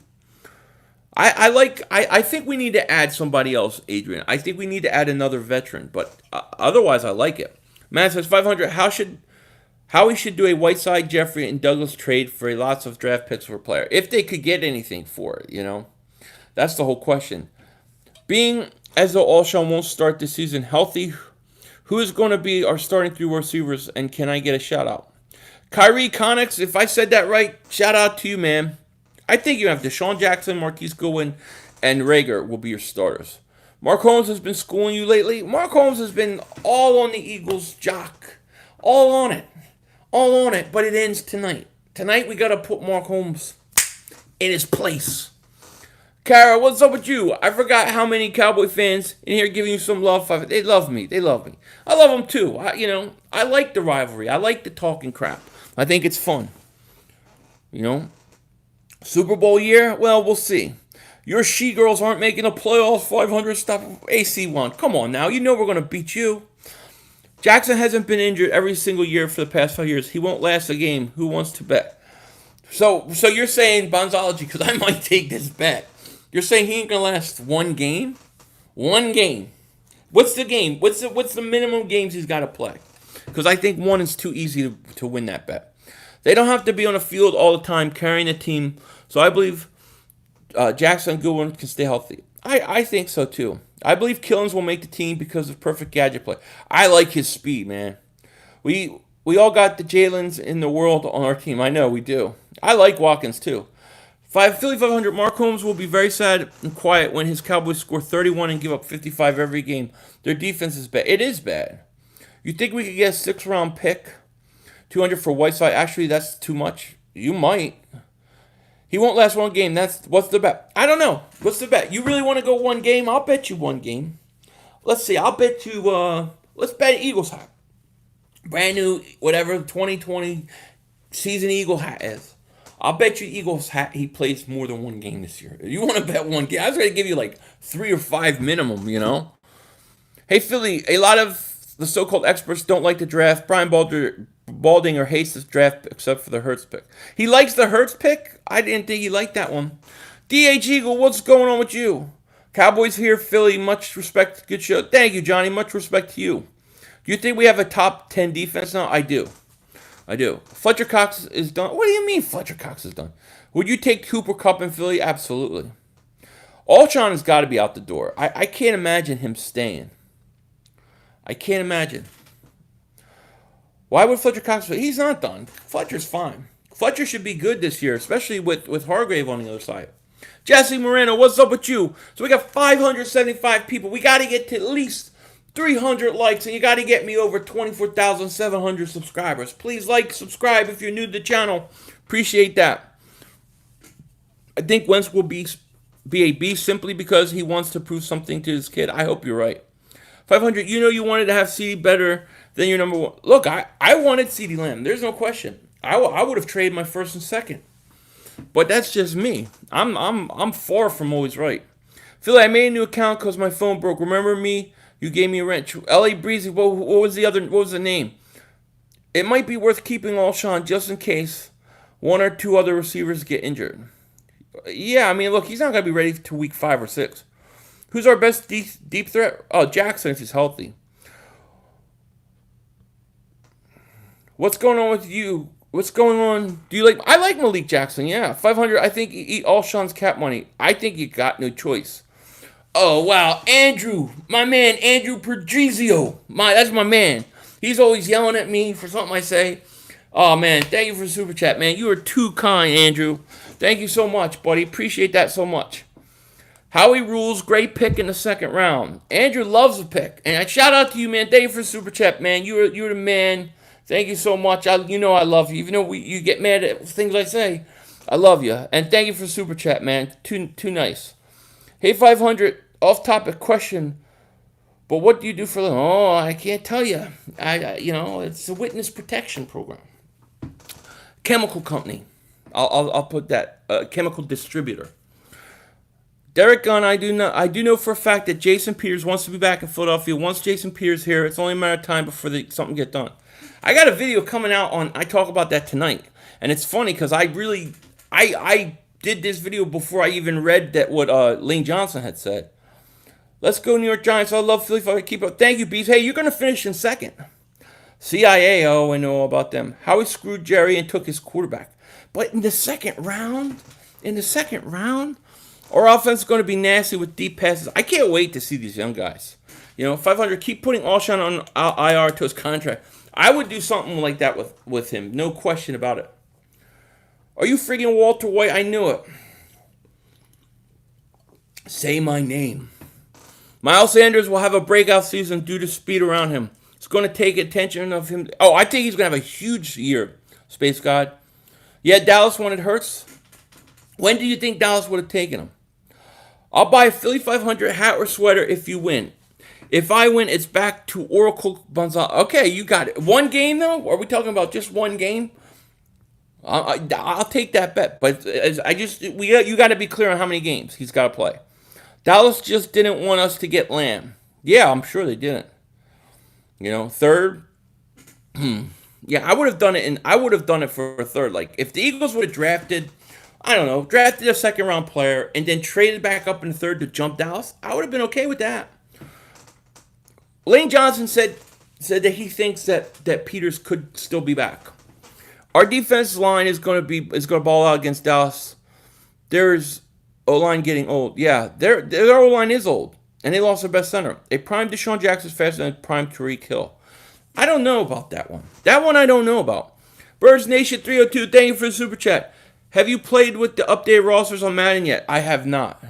I think we need to add somebody else, Adrian. I think we need to add another veteran, but otherwise I like it. Matt says 500. How we should do a Whiteside, Jeffrey, and Douglas trade for lots of draft picks for a player if they could get anything for it. That's the whole question. Being as though Alshon won't start this season healthy, who is going to be our starting 3 receivers, and can I get a shout out? Kyrie Connix, if I said that right, shout out to you, man. I think you have Deshaun Jackson, Marquise Goodwin, and Rager will be your starters. Mark Holmes has been schooling you lately. Mark Holmes has been all on the Eagles' jock. All on it, but it ends tonight. Tonight we got to put Mark Holmes in his place. Kara, what's up with you? I forgot how many Cowboy fans in here giving you some love. They love me. I love them too. I like the rivalry. I like the talking crap. I think it's fun. Super Bowl year? Well, we'll see. Your she-girls aren't making the playoffs. 500 stop AC1. Come on now. You know we're going to beat you. Jackson hasn't been injured every single year for the past 5 years. He won't last a game. Who wants to bet? So you're saying, Bonzology, because I might take this bet. You're saying he ain't going to last 1 game? 1 game. What's the game? What's the minimum games he's got to play? Because I think 1 is too easy to win that bet. They don't have to be on the field all the time carrying the team. So I believe Jackson and Goodwin can stay healthy. I think so too. I believe Killens will make the team because of perfect gadget play. I like his speed, man. We all got the Jalen's in the world on our team. I know we do. I like Watkins too. Philly 500. Mark Holmes will be very sad and quiet when his Cowboys score 31 and give up 55 every game. Their defense is bad. It is bad. You think we could get a 6th-round pick? 200 for Whiteside. Actually, that's too much. You might. He won't last one game. What's the bet? I don't know. What's the bet? You really want to go one game? I'll bet you one game. Let's see. I'll bet you. Let's bet Eagles hat. Brand new, whatever 2020 season Eagle hat is. I'll bet you Eagles hat he plays more than one game this year. You want to bet one game? I was going to give you like 3 or 5 minimum. Hey Philly, a lot of the so-called experts don't like the draft. Brian Baldinger hates this draft except for the Hurts pick. He likes the Hurts pick? I didn't think he liked that one. DH Eagle, what's going on with you? Cowboys here, Philly, much respect, good show. Thank you, Johnny, much respect to you. Do you think we have a top 10 defense now? I do. Fletcher Cox is done. What do you mean Fletcher Cox is done? Would you take Cooper Kupp in Philly? Absolutely. Alshon has got to be out the door. I can't imagine him staying. I can't imagine. Why would Fletcher Cox? He's not done. Fletcher's fine. Fletcher should be good this year, especially with Hargrave on the other side. Jesse Moreno, what's up with you? So we got 575 people. We got to get to at least 300 likes, and you got to get me over 24,700 subscribers. Please like, subscribe if you're new to the channel. Appreciate that. I think Wentz will be a beast simply because he wants to prove something to his kid. I hope you're right. 500, you wanted to have CD better than your number one. Look, I wanted CD Lamb. There's no question. I would have traded my first and second. But that's just me. I'm far from always right. Philly, I made a new account because my phone broke. Remember me? You gave me a wrench. LA Breezy, what was the name? It might be worth keeping Alshon just in case one or two other receivers get injured. Yeah, I mean, look, he's not going to be ready to week 5 or 6. Who's our best deep threat? Oh, Jackson, if he's healthy. What's going on with you? What's going on? I like Malik Jackson, yeah. 500, I think you eat Alshon's cap money. I think you got no choice. Oh, wow. Andrew, my man, Andrew Pergizio. That's my man. He's always yelling at me for something I say. Oh, man, thank you for the super chat, man. You are too kind, Andrew. Thank you so much, buddy. Appreciate that so much. Howie Rules, great pick in the 2nd round. Andrew loves the pick. And I shout out to you, man. Thank you for the super chat, man. You're the man. Thank you so much. I love you. Even though you get mad at things I say, I love you. And thank you for the super chat, man. Too nice. Hey, 500, off-topic question. But what do you do for them? Oh, I can't tell you. It's a witness protection program. Chemical company. I'll put that. Chemical distributor. Derek Gunn, I do know for a fact that Jason Peters wants to be back in Philadelphia. Once Jason Peters here, it's only a matter of time before something get done. I got a video coming out I talk about that tonight. And it's funny because I did this video before I even read that what Lane Johnson had said. Let's go New York Giants. I love Philly. If I keep up. Thank you, Bees. Hey, you're going to finish in 2nd. CIA, I know all about them. How he screwed Jerry and took his quarterback. But in the 2nd round, our offense is going to be nasty with deep passes. I can't wait to see these young guys. 500, keep putting Alshon on IR to his contract. I would do something like that with him. No question about it. Are you freaking Walter White? I knew it. Say my name. Miles Sanders will have a breakout season due to speed around him. It's going to take attention of him. Oh, I think he's going to have a huge year, Space God. Yeah, Dallas wanted Hurts. When do you think Dallas would have taken him? I'll buy a Philly 500 hat or sweater if you win. If I win, it's back to Oracle Gonzalez. Okay, you got it. One game, though? Are we talking about just one game? I'll take that bet. But you got to be clear on how many games he's got to play. Dallas just didn't want us to get Lamb. Yeah, I'm sure they didn't. 3rd. Yeah, I would have done it for a 3rd. Like if the Eagles would have drafted a 2nd round player and then traded back up in the 3rd to jump Dallas, I would have been okay with that. Lane Johnson said that he thinks that Peters could still be back. Our defensive line is going to ball out against Dallas. There's O-line getting old. Yeah, their O-line is old. And they lost their best center. A prime Deshaun Jackson is faster than a prime Tariq Hill. I don't know about that one. That one I don't know about. Birds Nation 302, thank you for the super chat. Have you played with the updated rosters on Madden yet? I have not.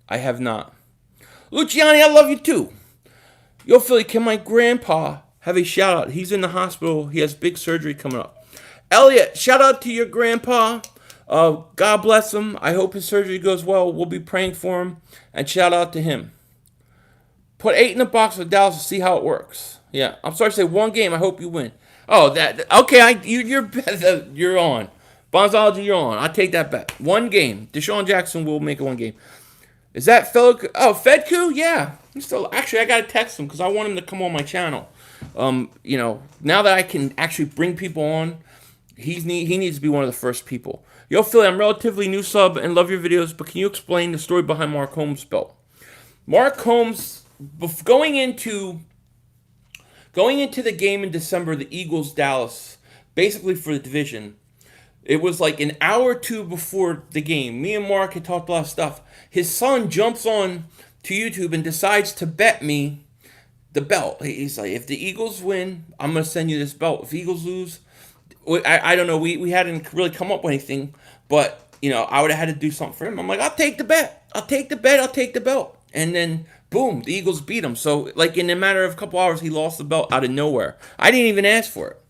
I have not. Luciani, I love you too. Yo, Philly, can my grandpa have a shout out? He's in the hospital. He has big surgery coming up. Elliot, shout out to your grandpa. God bless him. I hope his surgery goes well. We'll be praying for him. And shout out to him. Put 8 in the box for Dallas to see how it works. Yeah, I'm sorry to say one game. I hope you win. Oh, that okay. You're on. Bonzology, you're on. I'll take that bet. One game. Deshaun Jackson will make it one game. Is that fellow? Oh, Fedku? Yeah. He's still actually. I gotta text him because I want him to come on my channel. Now that I can actually bring people on, he needs to be one of the first people. Yo, Philly, I'm relatively new sub and love your videos, but can you explain the story behind Mark Holmes' belt? Mark Holmes, going into the game in December, the Eagles-Dallas, basically for the division, it was like an hour or two before the game. Me and Mark had talked a lot of stuff. His son jumps on to YouTube and decides to bet me the belt. He's like, if the Eagles win, I'm going to send you this belt. If the Eagles lose, I don't know. We hadn't really come up with anything, but, I would have had to do something for him. I'm like, I'll take the bet. I'll take the belt. And then, boom, the Eagles beat him. So, like, in a matter of a couple hours, he lost the belt out of nowhere. I didn't even ask for it.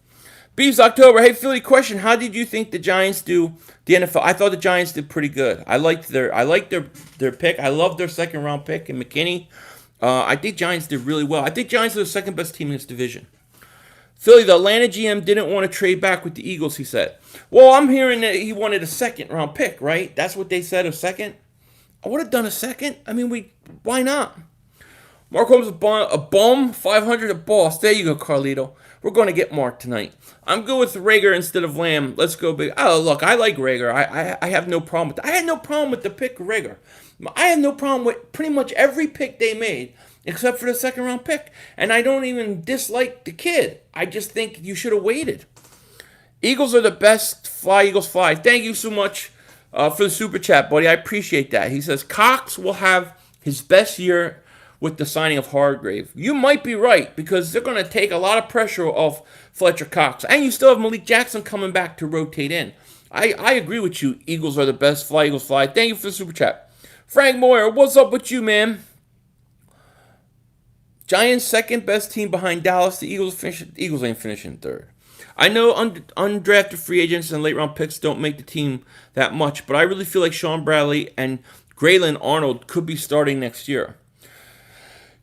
Beeves October, hey, Philly, question. How did you think the Giants do the NFL? I thought the Giants did pretty good. I liked their pick. I loved their second-round pick in McKinney. I think Giants did really well. I think Giants are the second-best team in this division. Philly, the Atlanta GM didn't want to trade back with the Eagles, he said. Well, I'm hearing that he wanted a second-round pick, right? That's what they said, a second? I would have done a second. I mean, why not? Mark Holmes, a bum, 500 at boss. There you go, Carlito. We're going to get Mark tonight. I'm good with Rager instead of Lamb. Let's go big. Oh, look, I like Rager. I have no problem with that. I had no problem with the pick of Rager. I had no problem with pretty much every pick they made except for the second-round pick. And I don't even dislike the kid. I just think you should have waited. Eagles are the best. Fly, Eagles, fly. Thank you so much for the super chat, buddy. I appreciate that. He says, Cox will have his best year with the signing of Hargrave. You might be right, because they're going to take a lot of pressure off Fletcher Cox. And you still have Malik Jackson coming back to rotate in. I agree with you. Eagles are the best. Fly, Eagles, fly. Thank you for the super chat. Frank Moyer, what's up with you, man? Giants second best team behind Dallas. The Eagles ain't finishing third. I know undrafted free agents and late round picks don't make the team that much, but I really feel like Sean Bradley and Graylin Arnold could be starting next year.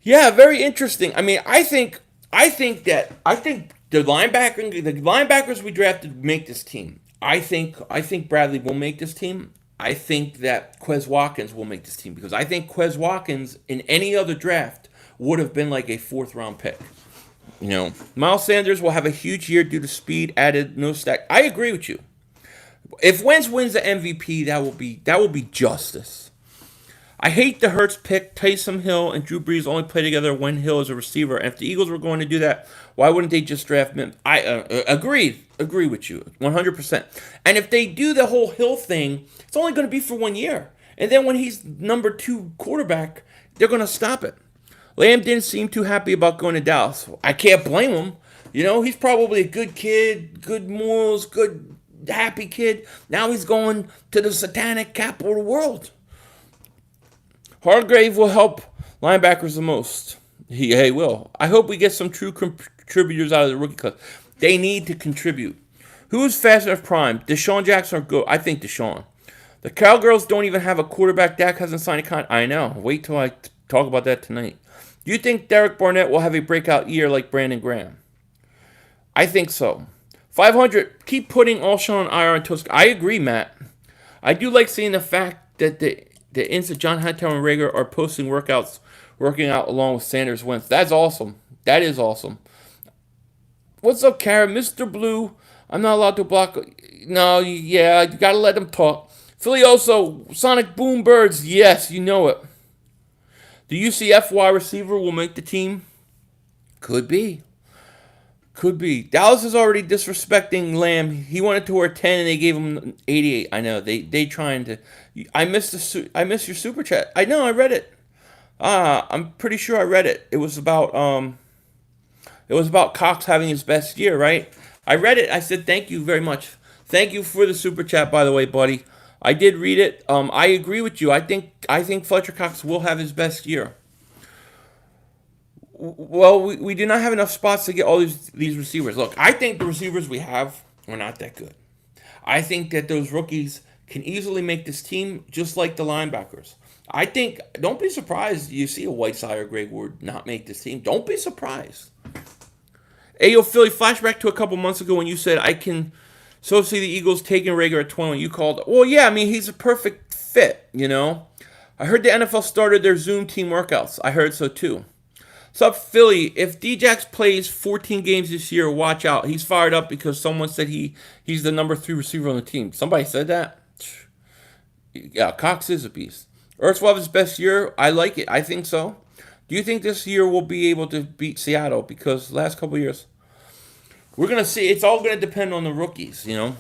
Yeah, very interesting. I mean, I think the linebackers we drafted make this team. I think Bradley will make this team. I think that Quez Watkins will make this team, because I think Quez Watkins in any other draft would have been like a 4th-round pick. Miles Sanders will have a huge year due to speed, added, no stack. I agree with you. If Wentz wins the MVP, that will be justice. I hate the Hurts pick. Taysom Hill and Drew Brees only play together when Hill is a receiver. And if the Eagles were going to do that, why wouldn't they just draft him? I agree with you 100%. And if they do the whole Hill thing, it's only going to be for 1 year. And then when he's number 2 quarterback, they're going to stop it. Lamb didn't seem too happy about going to Dallas. I can't blame him. He's probably a good kid, good morals, good, happy kid. Now he's going to the satanic capital of the world. Hargrave will help linebackers the most. He will. I hope we get some true contributors out of the rookie class. They need to contribute. Who is fast enough prime? Deshaun Jackson or go? I think Deshaun. The Cowgirls don't even have a quarterback. Dak hasn't signed a contract. I know. Wait till I talk about that tonight. Do you think Derek Barnett will have a breakout year like Brandon Graham? I think so. 500. Keep putting Alshon on IR and Tusk. I agree, Matt. I do like seeing the fact that the instant John Hightower and Rager are posting working out along with Sanders Wentz. That's awesome. That is awesome. What's up, Karen? Mr. Blue, I'm not allowed to block. No, yeah, you got to let them talk. Filioso, Sonic Boom Birds. Yes, you know it. The UCF wide receiver will make the team? Could be. Could be. Dallas is already disrespecting Lamb. He wanted to wear 10 and they gave him 88. I know. They trying to. I missed I missed your super chat. I know. I read it. I'm pretty sure I read it. It was about Cox having his best year, right? I read it. I said thank you very much. Thank you for the super chat, by the way, buddy. I did read it. I agree with you. I think Fletcher Cox will have his best year. Well, we do not have enough spots to get all these receivers. Look, I think the receivers we have are not that good. I think that those rookies can easily make this team just like the linebackers. I think, don't be surprised you see a Whiteside or Greg Ward not make this team. Don't be surprised. Hey, yo, Philly, flashback to a couple months ago when you said, I can so see the Eagles taking Rager at 20. You called, well, yeah, I mean, he's a perfect fit, you know. I heard the NFL started their Zoom team workouts. I heard so, too. Sup, Philly, if Djax plays 14 games this year, watch out. He's fired up because someone said he's the number 3 receiver on the team. Somebody said that? Yeah, Cox is a beast. Ertz will have his best year. I like it. I think so. Do you think this year we'll be able to beat Seattle? Because last couple years, we're going to see. It's all going to depend on the rookies, you know.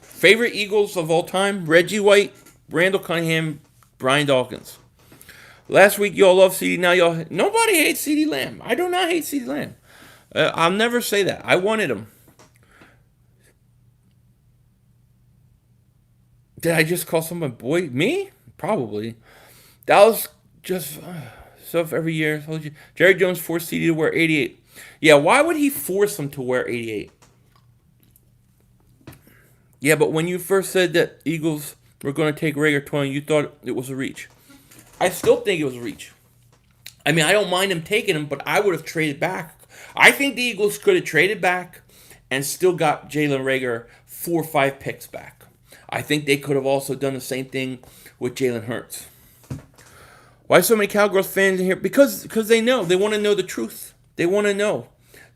Favorite Eagles of all time? Reggie White, Randall Cunningham, Brian Dawkins. Last week, y'all love CD. Now, y'all... Nobody hates CD Lamb. I do not hate CD Lamb. I'll never say that. I wanted him. Did I just call someone boy? Me? Probably. Dallas just... stuff every year. Jerry Jones forced CD to wear 88. Yeah, why would he force him to wear 88? Yeah, but when you first said that Eagles were going to take Rager 20, you thought it was a reach. I still think it was a reach. I mean, I don't mind him taking him, but I would have traded back. I think the Eagles could have traded back and still got Jalen Rager 4 or 5 picks back. I think they could have also done the same thing with Jalen Hurts. Why so many Cowgirls fans in here? Because they know. They want to know the truth. They want to know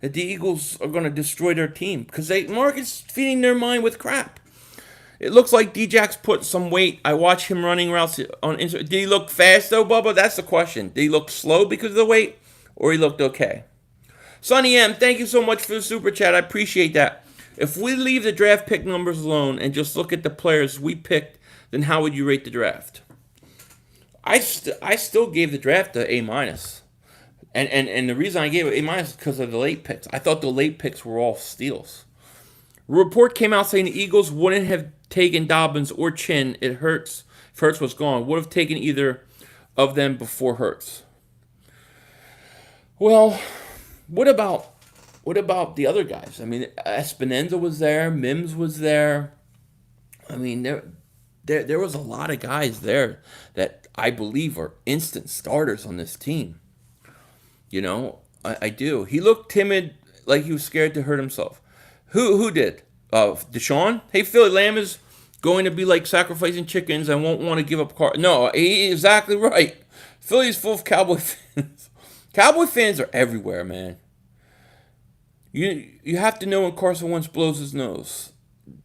that the Eagles are going to destroy their team. Because Mark is feeding their mind with crap. It looks like Djax put some weight. I watch him running routes on Instagram. Did he look fast, though, Bubba? That's the question. Did he look slow because of the weight? Or he looked okay? Sonny M, thank you so much for the super chat. I appreciate that. If we leave the draft pick numbers alone and just look at the players we picked, then how would you rate the draft? I still gave the draft a A-. And the reason I gave it A- is because of the late picks. I thought the late picks were all steals. A report came out saying the Eagles wouldn't have taken Dobbins or Chin if Hurts was gone. Would have taken either of them before Hurts. Well, what about the other guys? I mean, Espinenza was there. Mims was there. I mean, there was a lot of guys there that I believe are instant starters on this team. You know, I do. He looked timid, like he was scared to hurt himself. Who did? Deshaun? Hey, Philly, Lamb is going to be like sacrificing chickens and won't want to give up cars. No, he's exactly right. Philly's full of Cowboy fans. Cowboy fans are everywhere, man. You have to know when Carson Wentz blows his nose.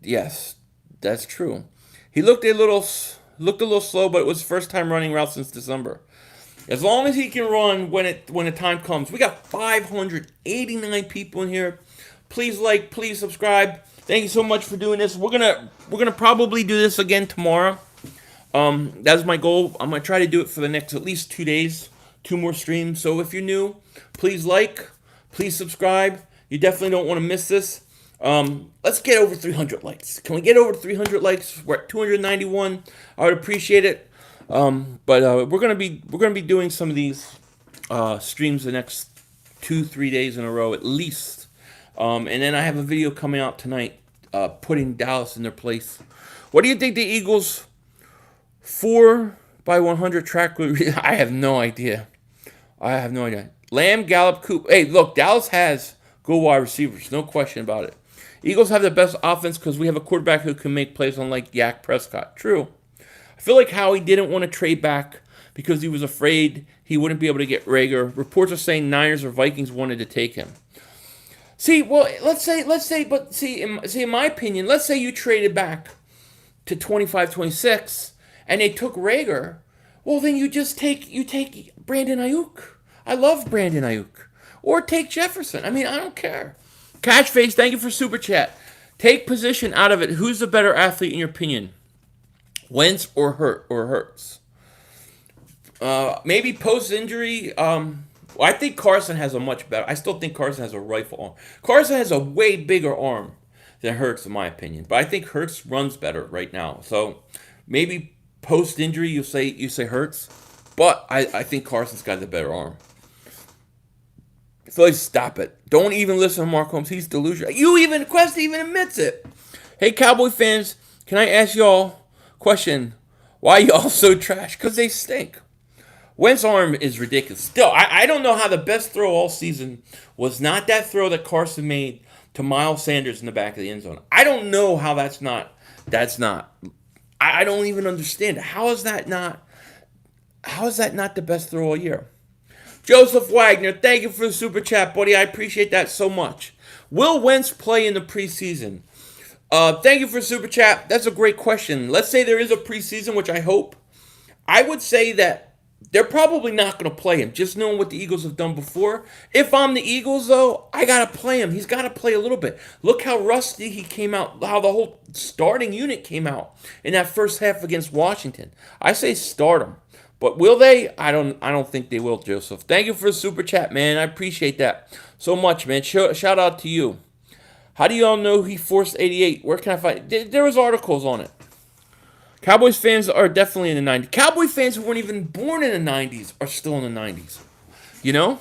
Yes, that's true. He looked a little slow, but it was first time running routes since December. As long as he can run when the time comes. We got 589 people in here. Please like, please subscribe. Thank you so much for doing this. We're gonna probably do this again tomorrow. That's my goal. I'm gonna try to do it for the next at least 2 days, 2 more streams. So if you're new, please like, please subscribe. You definitely don't want to miss this. Let's get over 300 likes. Can we get over 300 likes? We're at 291. I would appreciate it. But we're gonna be doing some of these streams the next 2-3 days in a row at least. And then I have a video coming out tonight, putting Dallas in their place. What do you think the Eagles 4x100 track? I have no idea. Lamb, Gallup, Coop. Hey, look, Dallas has good wide receivers, no question about it. Eagles have the best offense because we have a quarterback who can make plays unlike Dak Prescott. True. I feel like Howie didn't want to trade back because he was afraid he wouldn't be able to get Rager. Reports are saying Niners or Vikings wanted to take him. See, well, let's say, in my opinion, let's say you traded back to 25-26 and they took Rager. Well, then you take Brandon Ayuk. I love Brandon Ayuk. Or take Jefferson. I mean, I don't care. Catchface, thank you for super chat. Take position out of it. Who's the better athlete in your opinion? Wentz or Hurts? Maybe post injury. I think Carson has a much better. I still think Carson has a rifle arm. Carson has a way bigger arm than Hurts, in my opinion. But I think Hurts runs better right now. So maybe post injury, you say Hurts, but I think Carson's got the better arm. So stop it. Don't even listen to Mark Holmes. He's delusional. Quest even admits it. Hey, Cowboy fans, can I ask y'all a question? Why y'all so trash? Because they stink. Wentz's arm is ridiculous. Still, I don't know how the best throw all season was not that throw that Carson made to Miles Sanders in the back of the end zone. I don't know how that's not. I don't even understand it. How is that not the best throw all year? Joseph Wagner, thank you for the super chat, buddy. I appreciate that so much. Will Wentz play in the preseason? Thank you for the super chat. That's a great question. Let's say there is a preseason, which I hope. I would say that they're probably not going to play him, just knowing what the Eagles have done before. If I'm the Eagles, though, I got to play him. He's got to play a little bit. Look how rusty he came out, how the whole starting unit came out in that first half against Washington. I say start him. But will they? I don't think they will, Joseph. Thank you for the super chat, man. I appreciate that so much, man. Shout out to you. How do y'all know he forced 88? Where can I find it? There was articles on it. Cowboys fans are definitely in the 90s. Cowboy fans who weren't even born in the 90s are still in the 90s. You know?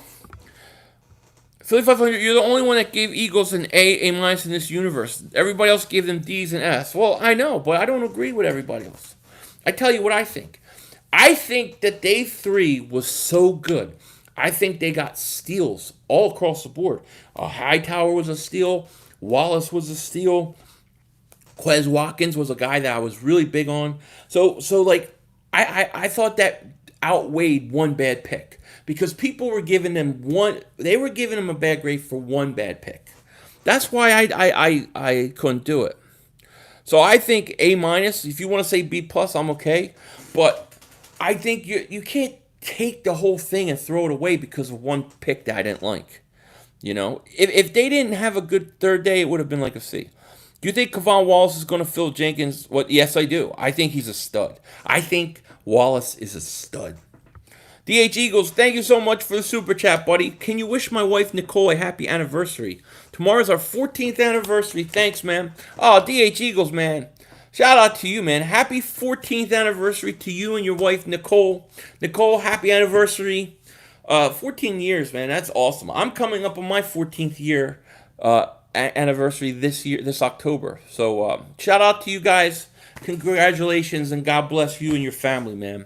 Philly 500, you're the only one that gave Eagles an A minus in this universe. Everybody else gave them D's and S. Well, I know, but I don't agree with everybody else. I tell you what I think. I think that day 3 was so good. I think they got steals all across the board. Hightower was a steal. Wallace was a steal. Quez Watkins was a guy that I was really big on. So like, I thought that outweighed one bad pick. Because people were giving them a bad grade for one bad pick. That's why I couldn't do it. So I think A minus. If you want to say B plus, I'm okay. But I think you can't take the whole thing and throw it away because of one pick that I didn't like. You know, if they didn't have a good third day, it would have been like a C. Do you think Kevon Wallace is going to fill Jenkins? Yes, I do. I think he's a stud. I think Wallace is a stud. DH Eagles, thank you so much for the super chat, buddy. Can you wish my wife Nicole a happy anniversary? Tomorrow's our 14th anniversary. Thanks, man. Oh, DH Eagles, man. Shout out to you, man. Happy 14th anniversary to you and your wife, Nicole. Nicole, happy anniversary. 14 years, man. That's awesome. I'm coming up on my 14th year anniversary this October. So shout out to you guys. Congratulations, and God bless you and your family, man.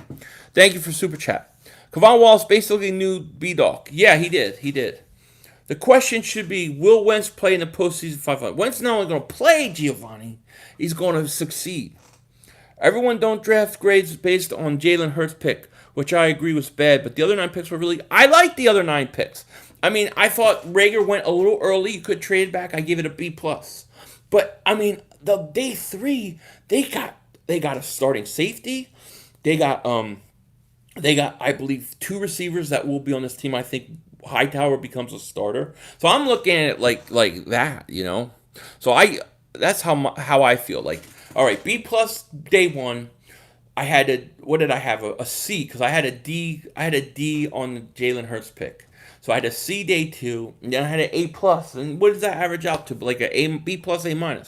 Thank you for super chat. Kevon Wallace basically knew B-Dog. Yeah, he did. The question should be, will Wentz play in the postseason 5-5? Wentz not only going to play, Giovanni, he's going to succeed. Everyone don't draft grades based on Jalen Hurts' pick, which I agree was bad, but the other 9 picks were really... I like the other 9 picks. I mean, I thought Rager went a little early. You could trade back. I give it a B+. But, I mean, the day 3, they got a starting safety. They got, I believe, 2 receivers that will be on this team. I think Hightower becomes a starter. So I'm looking at it like that, you know. So that's how I feel. Like, all right, B+ day 1. I had a C because I had a D on the Jalen Hurts pick. So I had a C day 2, and then I had an A+. And what does that average out to? Like a B+, A-.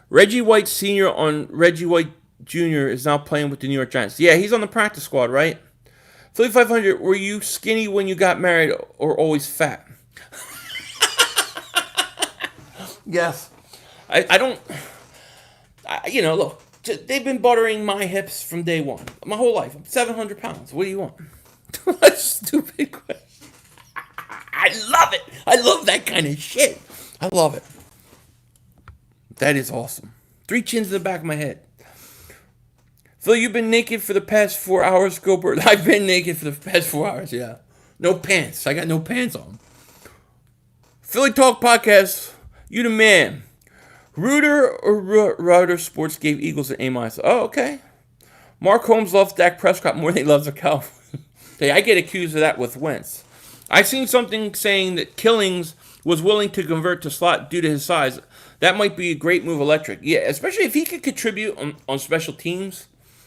Reggie White Sr. on Reggie White Jr. is now playing with the New York Giants. Yeah, he's on the practice squad, right? Philly 500, were you skinny when you got married or always fat? Yes. Look, they've been buttering my hips from day 1. My whole life. I'm 700 pounds. What do you want? That's a stupid question. I love it. I love that kind of shit. I love it. That is awesome. 3 chins in the back of my head. Phil, you've been naked for the past 4 hours, Gilbert. I've been naked for the past 4 hours, yeah. No pants. I got no pants on. Philly Talk Podcast. You the man. Reuter or Reuter Sports gave Eagles an A-. Oh, okay. Mark Holmes loves Dak Prescott more than he loves the Cowboys. Hey, I get accused of that with Wentz. I seen something saying that Killings was willing to convert to slot due to his size. That might be a great move, electric. Yeah, especially if he could contribute on special teams,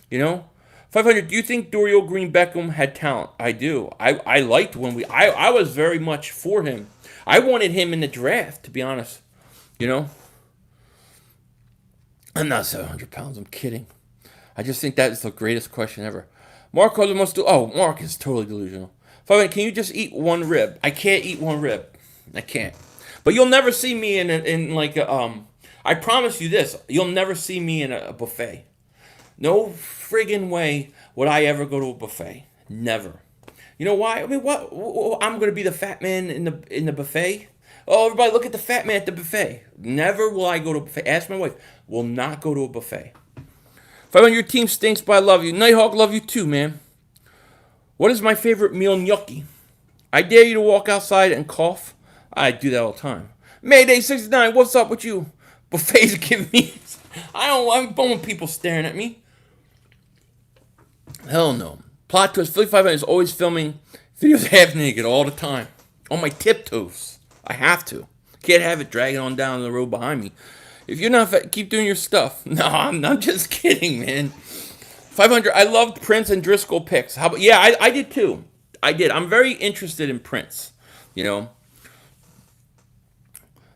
you know. 500, do you think Dorial Green Beckham had talent? I do. I liked when I was very much for him. I wanted him in the draft, to be honest. You know? I'm not 700 pounds. I'm kidding. I just think that is the greatest question ever. Mark the most. Oh, Mark is totally delusional. 500, can you just eat one rib? I can't eat one rib. I can't. But you'll never see me in like a, I promise you this. You'll never see me in a buffet. No friggin' way would I ever go to a buffet. Never. You know why? I mean, what? I'm gonna be the fat man in the buffet. Oh, everybody, look at the fat man at the buffet. Never will I go to a buffet. Ask my wife. Will not go to a buffet. 500, your team stinks, but I love you. Nighthawk, love you too, man. What is my favorite meal, gnocchi? I dare you to walk outside and cough. I do that all the time. Mayday 69, what's up with you? Buffets give me. I'm bummed with people staring at me. Hell no. Plot twist, Philly 500 is always filming videos half naked all the time. On my tiptoes. I have to. Can't have it dragging on down the road behind me. If you're not fat, keep doing your stuff. No, I'm just kidding, man. 500, I loved Prince and Driscoll picks. How about, yeah, I did too. I did. I'm very interested in Prince. You know.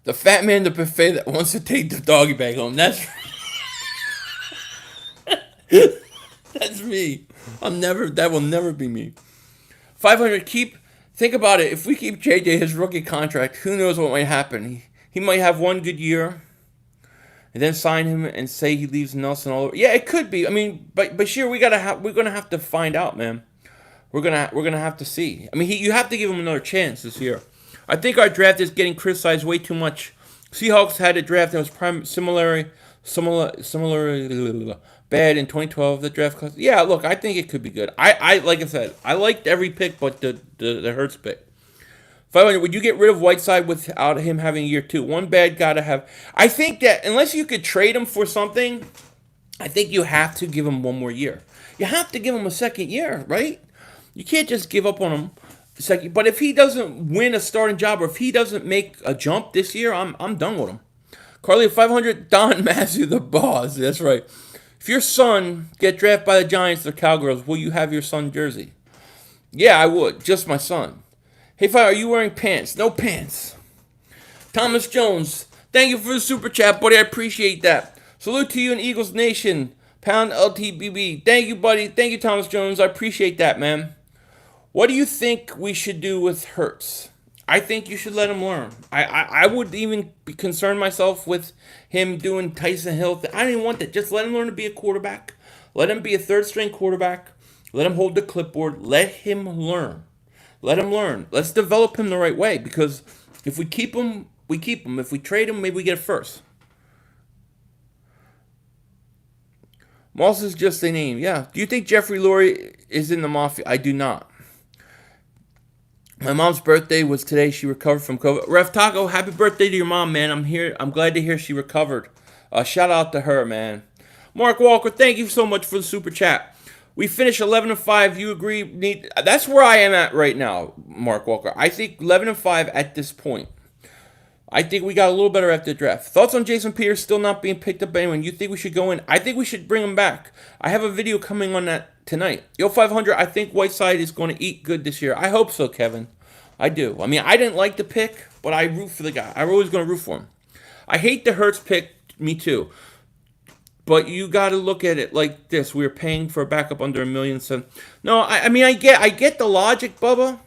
The fat man at the buffet that wants to take the doggy bag home. That's that's me. That will never be me. 500, think about it. If we keep JJ his rookie contract, who knows what might happen. He might have one good year and then sign him and say he leaves Nelson all over. Yeah, it could be. I mean, but Bashir, we're gonna have to find out, man. We're gonna have to see. I mean, you have to give him another chance this year. I think our draft is getting criticized way too much. Seahawks had a draft that was similar bad in 2012. The draft class. Yeah, look, I think it could be good. I like I said, I liked every pick but the Hurts pick. 500, would you get rid of Whiteside without him having a year two? One bad gotta have. I think that unless you could trade him for something, I think you have to give him one more year. You have to give him a second year, right? You can't just give up on him. But if he doesn't win a starting job or if he doesn't make a jump this year, I'm done with him. Carly, 500, Don Matthew, the boss. That's right. If your son get drafted by the Giants or Cowgirls, will you have your son jersey? Yeah, I would. Just my son. Hey, Fire, are you wearing pants? No pants. Thomas Jones, thank you for the super chat, buddy. I appreciate that. Salute to you in Eagles Nation. Pound LTBB. Thank you, buddy. Thank you, Thomas Jones. I appreciate that, man. What do you think we should do with Hurts? I think you should let him learn. I would even be concerned myself with him doing Tyson Hill. I don't even want that. Just let him learn to be a quarterback. Let him be a third-string quarterback. Let him hold the clipboard. Let him learn. Let him learn. Let's develop him the right way because if we keep him, we keep him. If we trade him, maybe we get it first. Moss is just a name. Yeah. Do you think Jeffrey Lurie is in the Mafia? I do not. My mom's birthday was today. She recovered from COVID. Ref Taco, happy birthday to your mom, man. I'm here. I'm glad to hear she recovered. Shout out to her, man. Mark Walker, thank you so much for the super chat. We finished 11-5. You agree? That's where I am at right now, Mark Walker. I think 11-5 at this point. I think we got a little better after the draft. Thoughts on Jason Peters still not being picked up by anyone? You think we should go in? I think we should bring him back. I have a video coming on that tonight. Yo, 500, I think Whiteside is going to eat good this year. I hope so, Kevin. I do. I mean, I didn't like the pick, but I root for the guy. I'm always going to root for him. I hate the Hurts pick, me too. But you got to look at it like this. We were paying for a backup under $1 million. So, no, I mean, I get the logic, Bubba.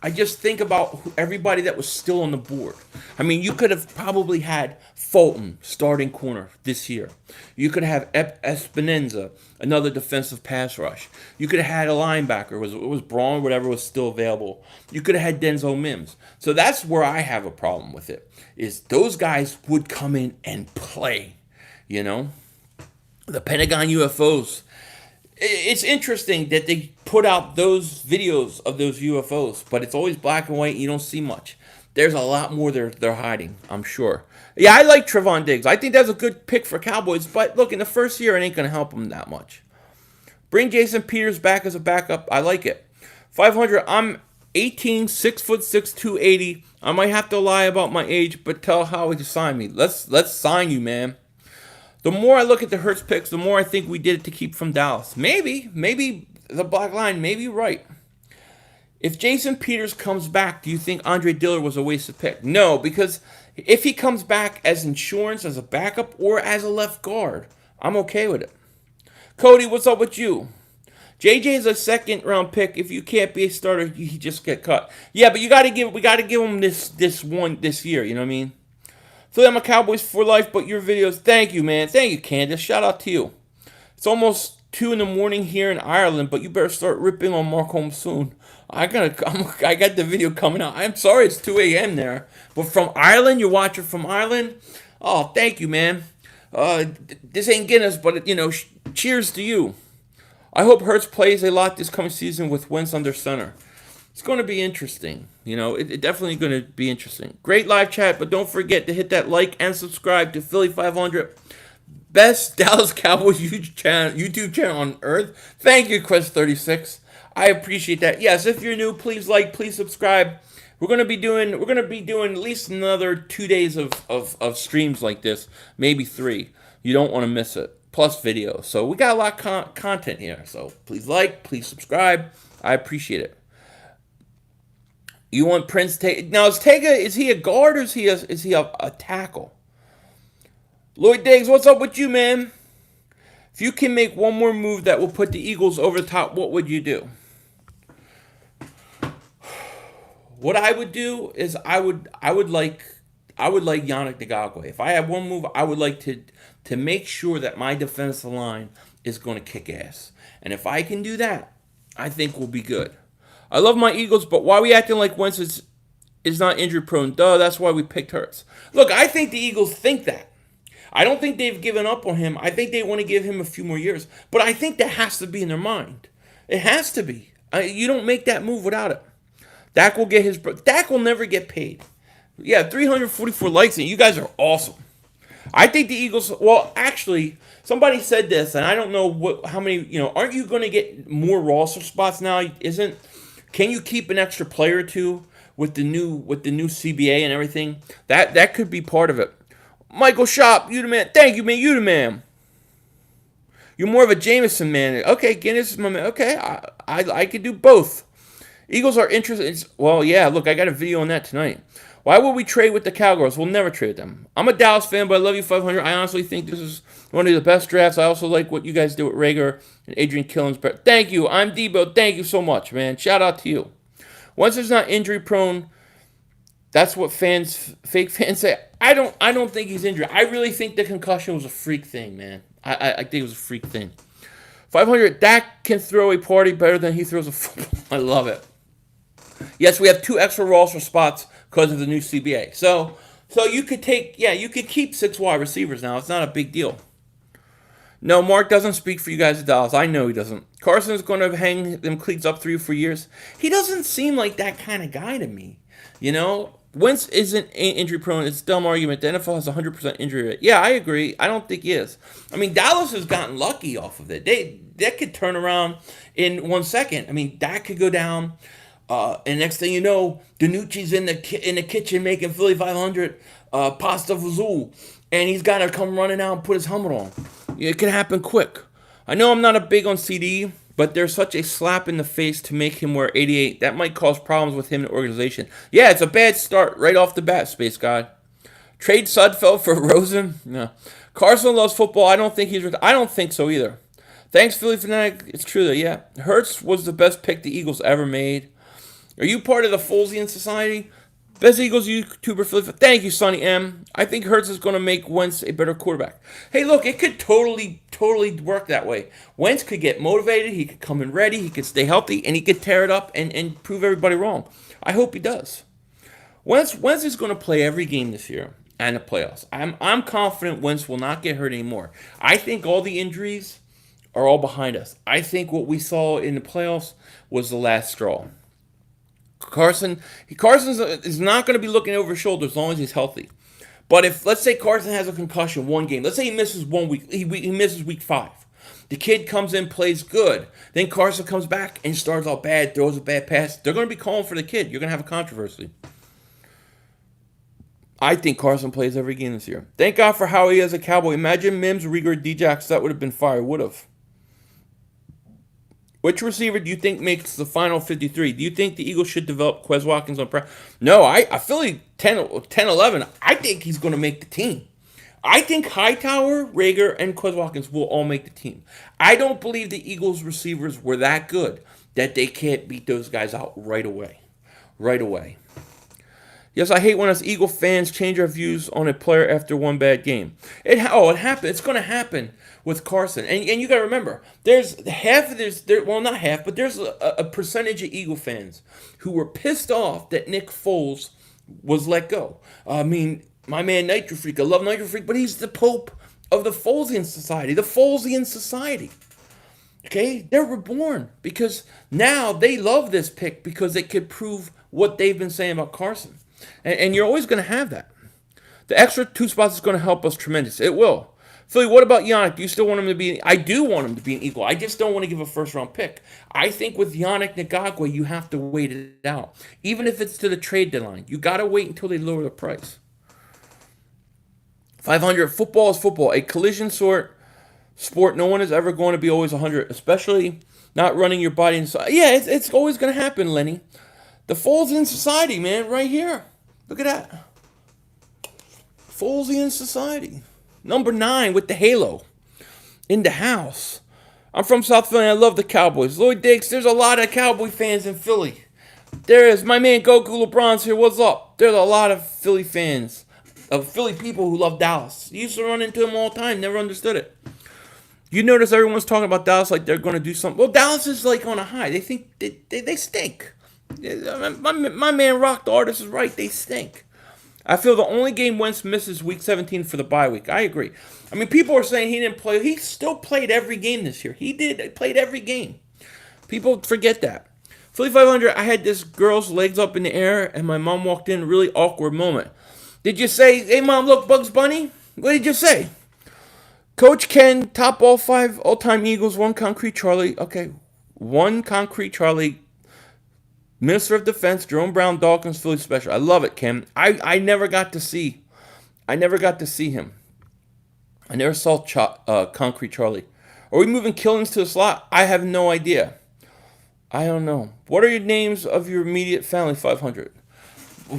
I just think about everybody that was still on the board. I mean, you could have probably had Fulton starting corner this year. You could have Espinenza, another defensive pass rush. You could have had a linebacker. It was Braun, whatever was still available. You could have had Denzel Mims. So that's where I have a problem with it, is those guys would come in and play, you know? The Pentagon UFOs. It's interesting that they put out those videos of those UFOs, but it's always black and white. And you don't see much. There's a lot more they're hiding, I'm sure. Yeah, I like Trevon Diggs. I think that's a good pick for Cowboys, but look, in the first year, it ain't going to help them that much. Bring Jason Peters back as a backup. I like it. 500, I'm 18, 6'6", 280. I might have to lie about my age, but tell Howie to sign me. Let's sign you, man. The more I look at the Hurts picks, the more I think we did it to keep from Dallas. Maybe the black line may be right. If Jason Peters comes back, do you think Andre Dillard was a wasted pick? No, because if he comes back as insurance, as a backup, or as a left guard, I'm okay with it. Cody, what's up with you? JJ is a second round pick. If you can't be a starter, you just get cut. Yeah, but we gotta give him this year. You know what I mean? So I'm a Cowboys for life. But your videos, thank you, man. Thank you, Candace. Shout out to you. It's almost 2 in the morning here in Ireland, but you better start ripping on Mark Holmes soon. I got the video coming out. I'm sorry it's 2 a.m. there, but from Ireland, you're watching from Ireland. Oh, thank you, man. This ain't Guinness, but cheers to you. I hope Hurts plays a lot this coming season with Wentz under center. It's going to be interesting. It definitely going to be interesting. Great live chat, but don't forget to hit that like and subscribe to Philly 500, best Dallas Cowboys YouTube channel on earth. Thank you, Quest36. I appreciate that. Yes, if you're new, please like, please subscribe. We're gonna be doing at least another 2 days of streams like this, maybe 3. You don't want to miss it. Plus videos. So we got a lot of content here. So please like, please subscribe. I appreciate it. You want Prince Tega? Now is he a guard or is he a tackle? Lloyd Diggs, what's up with you, man? If you can make one more move that will put the Eagles over the top, what would you do? What I would do is I would like Yannick Ngakoue. If I had one move, I would like to make sure that my defensive line is going to kick ass. And if I can do that, I think we'll be good. I love my Eagles, but why are we acting like Wentz is not injury prone? Duh, that's why we picked Hurts. Look, I think the Eagles think that. I don't think they've given up on him. I think they want to give him a few more years. But I think that has to be in their mind. It has to be. You don't make that move without it. Dak will never get paid. Yeah, 344 likes, and you guys are awesome. I think the Eagles, well, actually, somebody said this, and I don't know how many, aren't you going to get more roster spots now? Can you keep an extra player or two with the new CBA and everything? That could be part of it. Michael Shop, you the man. Thank you, man. You the man. You're more of a Jameson man. Okay, Guinness is my man. Okay, I could do both. Eagles are interested. Well, yeah, look, I got a video on that tonight. Why would we trade with the Cowboys? We'll never trade them. I'm a Dallas fan, but I love you 500. I honestly think this is one of the best drafts. I also like what you guys do with Rager and Adrian Killens. Thank you. I'm Debo. Thank you so much, man. Shout out to you. Once it's not injury prone, that's what fake fans say. I don't think he's injured. I really think the concussion was a freak thing, man. I think it was a freak thing. 500. Dak can throw a party better than he throws a football. I love it. Yes, we have 2 extra roster spots because of the new CBA. So you could keep 6 wide receivers now. It's not a big deal. No, Mark doesn't speak for you guys at Dallas. I know he doesn't. Carson's going to hang them cleats up 3 or 4 years. He doesn't seem like that kind of guy to me. Wentz isn't injury prone. It's a dumb argument. The NFL has 100% injury rate. Yeah, I agree. I don't think he is. I mean, Dallas has gotten lucky off of it. They could turn around in 1 second. I mean, that could go down. And next thing you know, Danucci's in the kitchen making Philly 500 pasta fazool, and he's got to come running out and put his helmet on. It can happen quick. I know I'm not a big on CD, but there's such a slap in the face to make him wear 88. That might cause problems with him in the organization. Yeah, it's a bad start right off the bat, Space God. Trade Sudfeld for Rosen? No. Carson loves football. I don't think so either. Thanks, Philly Fanatic. It's true though, yeah. Hurts was the best pick the Eagles ever made. Are you part of the Folesian Society? Best Eagles YouTuber, Philly. Thank you, Sonny M. I think Hurts is going to make Wentz a better quarterback. Hey, look, it could totally work that way. Wentz could get motivated. He could come in ready. He could stay healthy, and he could tear it up and prove everybody wrong. I hope he does. Wentz is going to play every game this year and the playoffs. I'm confident Wentz will not get hurt anymore. I think all the injuries are all behind us. I think what we saw in the playoffs was the last straw. Carson is not going to be looking over his shoulder as long as he's healthy. But if, let's say Carson has a concussion 1 game, let's say he misses 1 week, he misses week 5. The kid comes in, plays good. Then Carson comes back and starts out bad, throws a bad pass. They're going to be calling for the kid. You're going to have a controversy. I think Carson plays every game this year. Thank God for Howie as a Cowboy. Imagine Mims, Rieger, Djax. That would have been fire. Would have. Which receiver do you think makes the final 53? Do you think the Eagles should develop Quez Watkins on practice? No, I feel like 10-11. I think he's going to make the team. I think Hightower, Rager, and Quez Watkins will all make the team. I don't believe the Eagles receivers were that good that they can't beat those guys out right away. Right away. Yes, I hate when us Eagle fans change our views on a player after one bad game. It happened. It's going to happen with Carson. And you got to remember, there's not half, but there's a percentage of Eagle fans who were pissed off that Nick Foles was let go. I mean, my man Nitro Freak, I love Nitro Freak, but he's the Pope of the Folesian Society. The Folesian Society. Okay? They're reborn because now they love this pick because it could prove what they've been saying about Carson. And you're always going to have that. The extra 2 spots is going to help us tremendous. It will. Philly, what about Yannick? Do you still want him to be... I do want him to be an Eagle. I just don't want to give a first-round pick. I think with Yannick Ngakoue, you have to wait it out. Even if it's to the trade deadline. You got to wait until they lower the price. 500. Football is football. A collision sport. No one is ever going to be always 100. Especially not running your body inside. Yeah, it's always going to happen, Lenny. The Folesian Society, man, right here. Look at that. Folesian Society. Number 9 with the halo. In the house. I'm from South Philly and I love the Cowboys. Lloyd Diggs, there's a lot of Cowboy fans in Philly. There is. My man Goku LeBron's here. What's up? There's a lot of Philly fans. Of Philly people who love Dallas. You used to run into them all the time. Never understood it. You notice everyone's talking about Dallas like they're going to do something. Well, Dallas is like on a high. They think they stink. My man Rock the Artist is right. They stink. I feel the only game Wentz misses Week 17 for the bye week. I agree. I mean, people are saying he didn't play. He still played every game this year. He played every game. People forget that. Philly 500, I had this girl's legs up in the air, and my mom walked in. Really awkward moment. Did you say, hey, Mom, look, Bugs Bunny? What did you say? Coach Ken, top all 5 all-time Eagles, 1 Concrete Charlie. Okay, 1 Concrete Charlie. Minister of Defense, Jerome Brown, Dawkins, Philly Special. I love it, Kim. I never got to see him. I never saw Concrete Charlie. Are we moving Killings to the slot? I have no idea. I don't know. What are your names of your immediate family, 500?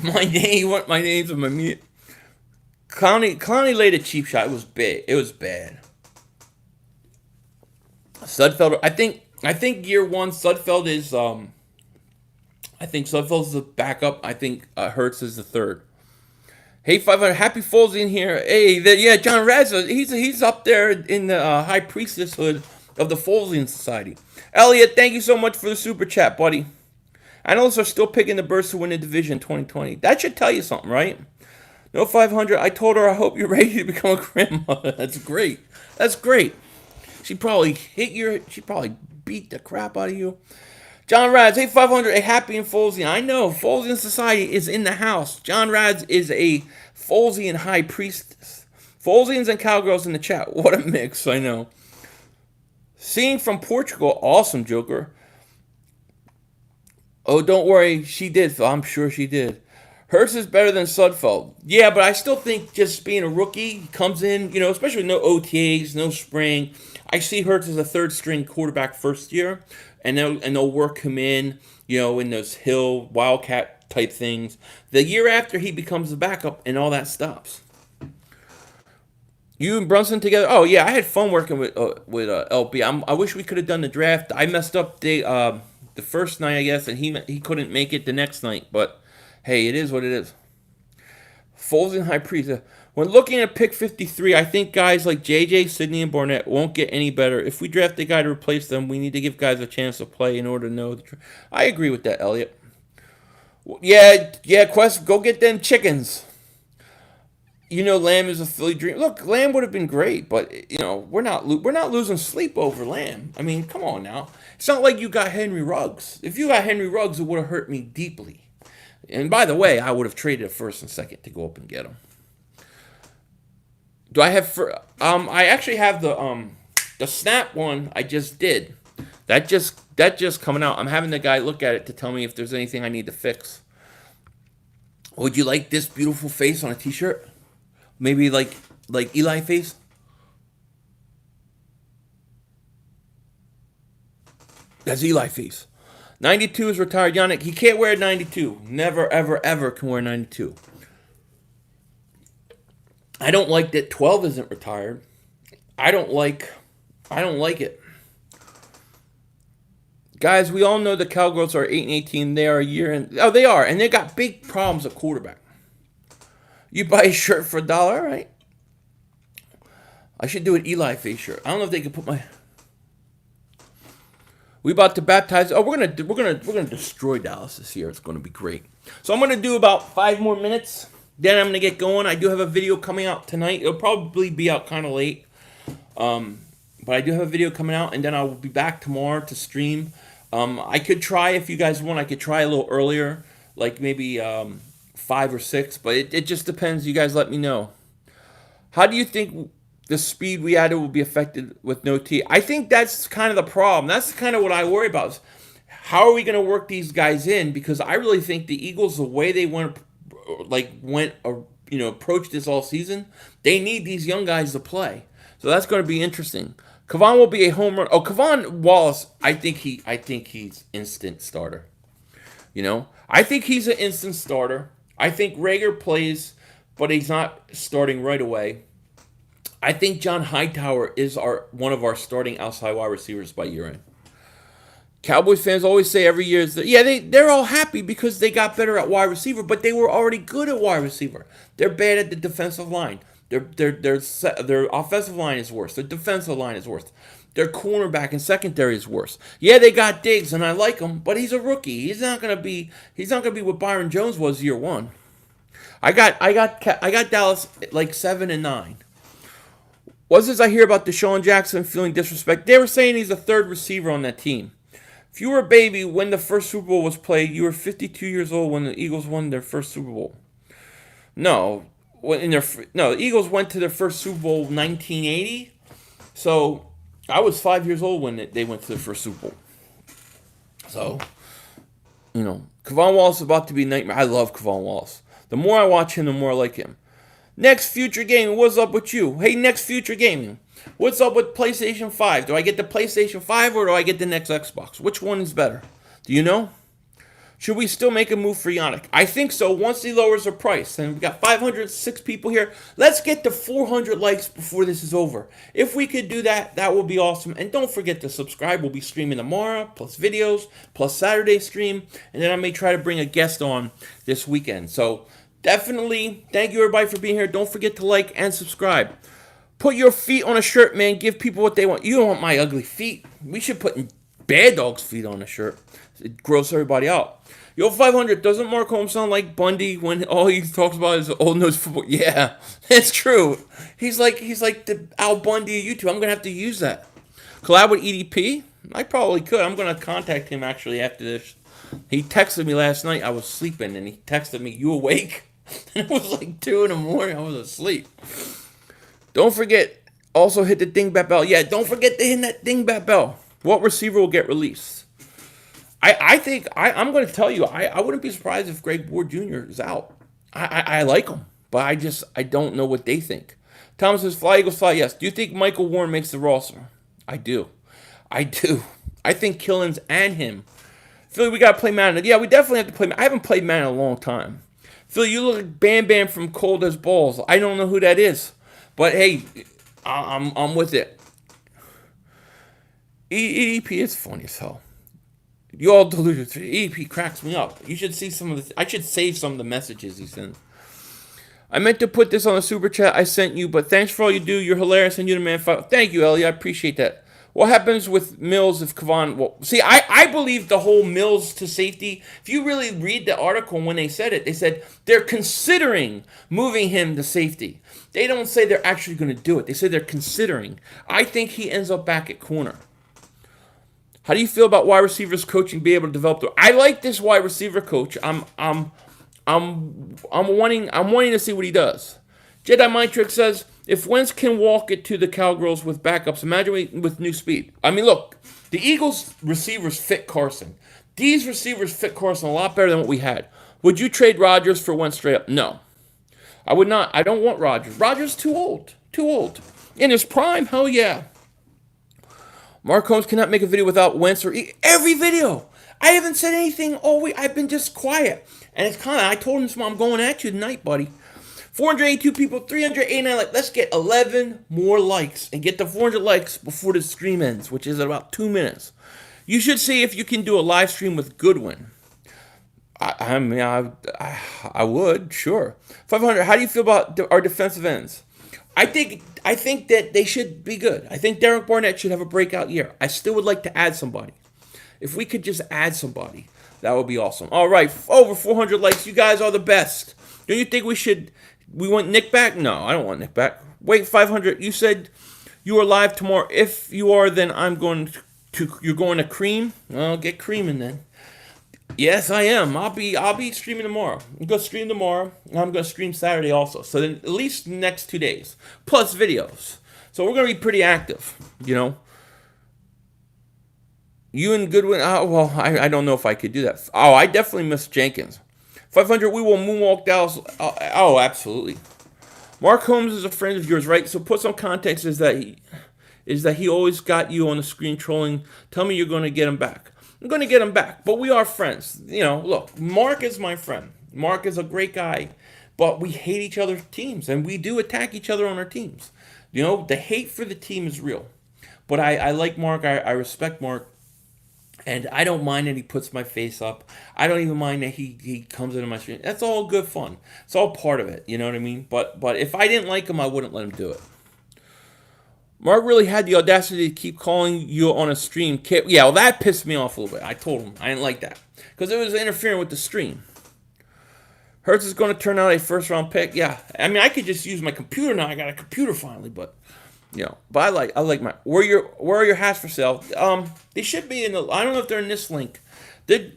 My names of my immediate... Clowney laid a cheap shot. It was big. It was bad. Sudfeld, I think year 1, Sudfeld is... I think Sudfeld's the backup. I think Hurts is the third. Hey, 500. Happy Foles in here. Hey, John Razza. He's up there in the high priestesshood of the Folesian Society. Elliot, thank you so much for the super chat, buddy. Analysts are still picking the Birds to win the division 2020. That should tell you something, right? No 500. I told her I hope you're ready to become a grandmother. That's great. That's great. She probably beat the crap out of you. John Rads, hey 500, a happy and Folesian. I know, Folesian Society is in the house. John Rads is a Folesian high priestess. Folesians and cowgirls in the chat. What a mix, I know. Seeing from Portugal, awesome, Joker. Oh, don't worry, she did, Phil. I'm sure she did. Hurts is better than Sudfeld. Yeah, but I still think just being a rookie, he comes in, especially with no OTAs, no spring. I see Hurts as a third-string quarterback first year. And they'll work him in those Hill, Wildcat type things. The year after, he becomes the backup, and all that stops. You and Brunson together? Oh, yeah, I had fun working with LP. I wish we could have done the draft. I messed up the first night, I guess, and he couldn't make it the next night. But, hey, it is what it is. Foles and High Priest. When looking at pick 53, I think guys like JJ, Sidney, and Barnett won't get any better. If we draft a guy to replace them, we need to give guys a chance to play in order to know the truth. I agree with that, Elliot. Yeah, Quest, go get them chickens. Lamb is a Philly dream. Look, Lamb would have been great, but we're not losing sleep over Lamb. I mean, come on now. It's not like you got Henry Ruggs. If you got Henry Ruggs, it would have hurt me deeply. And by the way, I would have traded a first and second to go up and get him. Do I have I actually have the The snap one I just did. That just coming out. I'm having the guy look at it to tell me if there's anything I need to fix. Would you like this beautiful face on a t-shirt? Maybe like Eli face? That's Eli face. 92 is retired. Yannick, he can't wear 92. Never, ever, ever can wear 92. I don't like that 12 isn't retired. I don't like it. Guys, we all know the Cowgirls are 8-18. They are a year in. Oh, they are. And they got big problems at quarterback. You buy a shirt for $1, all right? I should do an Eli face shirt. I don't know if they can put my. We about to baptize. Oh, we're gonna destroy Dallas this year. It's gonna be great. So I'm gonna do about 5 more minutes. Then I'm gonna get going. I do have a video coming out tonight. It'll probably be out kind of late. But I do have a video coming out, and then I will be back tomorrow to stream. I could try, if you guys want, I could try a little earlier, like maybe 5 or 6, but it just depends. You guys let me know. How do you think the speed we added will be affected with no T? I think that's kind of the problem. That's kind of what I worry about. Is how are we going to work these guys in? Because I really think the Eagles, the way they approached this all season, they need these young guys to play. So that's going to be interesting. Kevon will be a home run. Oh, Kevon Wallace, I think he's instant starter. I think he's an instant starter. I think Rager plays, but he's not starting right away. I think John Hightower is one of our starting outside wide receivers by year end. Cowboys fans always say every year they're all happy because they got better at wide receiver, but they were already good at wide receiver. They're bad at the defensive line. Their offensive line is worse. Their defensive line is worse. Their cornerback and secondary is worse. Yeah, they got Diggs, and I like him, but he's a rookie. He's not gonna be what Byron Jones was year one. I got Dallas like 7-9. What's this I hear about Deshaun Jackson feeling disrespect? They were saying he's the third receiver on that team. If you were a baby when the first Super Bowl was played, you were 52 years old when the Eagles won their first Super Bowl. No. The Eagles went to their first Super Bowl in 1980. So I was 5 years old when they went to their first Super Bowl. So, Kevon Wallace is about to be a nightmare. I love Kevon Wallace. The more I watch him, the more I like him. Next Future Gaming, what's up with you? Hey, Next Future Gaming, what's up with PlayStation 5? Do I get the PlayStation 5 or do I get the next Xbox? Which one is better? Do you know? Should we still make a move for Yannick? I think so once he lowers the price. And we got 506 people here. Let's get to 400 likes before this is over. If we could do that, that would be awesome. And don't forget to subscribe. We'll be streaming tomorrow, plus videos, plus Saturday stream. And then I may try to bring a guest on this weekend. So definitely, thank you everybody for being here. Don't forget to like and subscribe. Put your feet on a shirt, man. Give people what they want. You don't want my ugly feet. We should put Bad Dog's feet on a shirt. It grosses everybody out. Yo, 500, doesn't Mark Holmes sound like Bundy when all he talks about is old nose football? Yeah, that's true. He's like the Al Bundy of YouTube. I'm going to have to use that. Collab with EDP? I probably could. I'm going to contact him actually after this. He texted me last night. I was sleeping, and he texted me, "You awake?" And it was like 2 in the morning. I was asleep. Don't forget, also hit the dingbat bell. Yeah, don't forget to hit that dingbat bell. What receiver will get released? I think I'm going to tell you, I wouldn't be surprised if Greg Ward Jr. is out. I like him, but I don't know what they think. Thomas says, "Fly Eagles fly." Yes. Do you think Michael Warren makes the roster? I do. I think Killins and him. Philly, we got to play Madden. Yeah, we definitely have to play. I haven't played Madden in a long time. Philly, you look like Bam Bam from Cold as Balls. I don't know who that is, but hey, I'm with it. EDP is funny as hell. You all deluded. EDP cracks me up. You should see some of the. I should save some of the messages he sent. I meant to put this on a super chat I sent you, but thanks for all you do. You're hilarious and you're the man. Thank you, Ellie. I appreciate that. What happens with Mills if Kevon... Well, see, I believe the whole Mills to safety. If you really read the article when they said it, they said they're considering moving him to safety. They don't say they're actually going to do it. They say they're considering. I think he ends up back at corner. How do you feel about wide receivers coaching be able to develop? I like this wide receiver coach. I'm wanting to see what he does. Jedi Mind Trick says, If Wentz can walk it to the Cowgirls with backups, imagine with new speed. I mean, look, the Eagles receivers fit Carson. These receivers fit Carson a lot better than what we had. Would you trade Rodgers for Wentz straight up? No. I would not. I don't want Rodgers. Rodgers too old. Too old. In his prime, hell yeah. Mark Holmes cannot make a video without Wentz or every video. I haven't said anything all week. I've been just quiet. And it's kind of, I told him, I'm going at you tonight, buddy. 482 people, 389 likes. Let's get 11 more likes and get to 400 likes before the stream ends, which is about 2 minutes. You should see if you can do a live stream with Goodwin. I mean, I would, sure. 500, how do you feel about our defensive ends? I think that they should be good. I think Derek Barnett should have a breakout year. I still would like to add somebody. If we could just add somebody, that would be awesome. All right, over 400 likes. You guys are the best. Don't you think we want Nick back? No, I don't want Nick back. Wait, 500. You said you are live tomorrow. If you are, then you're going to Cream? Well, get creaming then. Yes, I am. I'll be streaming tomorrow. I'm going to stream tomorrow, and I'm going to stream Saturday also. So then at least the next 2 days. Plus videos. So we're going to be pretty active, you know. You and Goodwin, well, I don't know if I could do that. Oh, I definitely miss Jenkins. 500, we will moonwalk Dallas. Oh, absolutely. Mark Holmes is a friend of yours, right? So put some context is that he always got you on the screen trolling. Tell me you're going to get him back. I'm going to get him back, but we are friends. You know, look, Mark is my friend. Mark is a great guy, but we hate each other's teams, and we do attack each other on our teams. You know, the hate for the team is real. But I like Mark. I respect Mark. And I don't mind that he puts my face up. I don't even mind that he comes into my stream. That's all good fun. It's all part of it. You know what I mean? But if I didn't like him, I wouldn't let him do it. Mark really had the audacity to keep calling you on a stream. Yeah, well, that pissed me off a little bit. I told him I didn't like that. Because it was interfering with the stream. Hurts is going to turn out a first-round pick. Yeah, I mean, I could just use my computer now. I got a computer finally, but... You know, but I like my where are your hats for sale? They should be in the. I don't know if they're in this link. They're.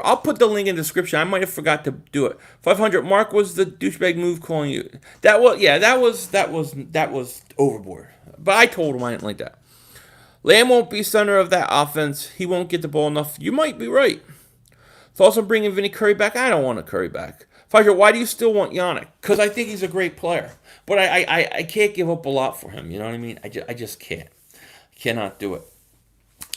I'll put the link in the description. I might have forgot to do it. 500. Mark was the douchebag move calling you. That was overboard. But I told him I didn't like that. Lamb won't be center of that offense. He won't get the ball enough. You might be right. Thoughts on bringing Vinny Curry back? I don't want a Curry back. 500. Why do you still want Yannick? Because I think he's a great player. But I can't give up a lot for him. You know what I mean? I just can't. I cannot do it.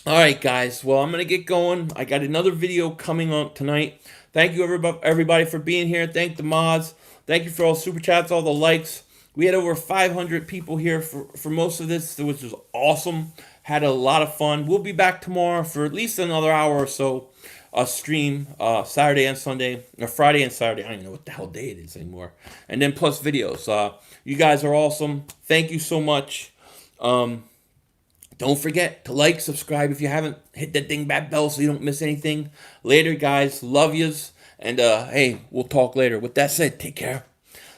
All right, guys. Well, I'm going to get going. I got another video coming up tonight. Thank you, everybody, for being here. Thank the mods. Thank you for all the super chats, all the likes. We had over 500 people here for most of this, which was awesome. Had a lot of fun. We'll be back tomorrow for at least another hour or so. A stream Saturday and Sunday, or Friday and Saturday. I don't even know what the hell day it is anymore. And then plus videos. You guys are awesome. Thank you so much. Don't forget to like, subscribe if you haven't. Hit that dingbat bell so you don't miss anything. Later, guys. Love yous. And hey, we'll talk later. With that said, take care.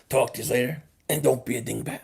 Talk to you later. And don't be a dingbat.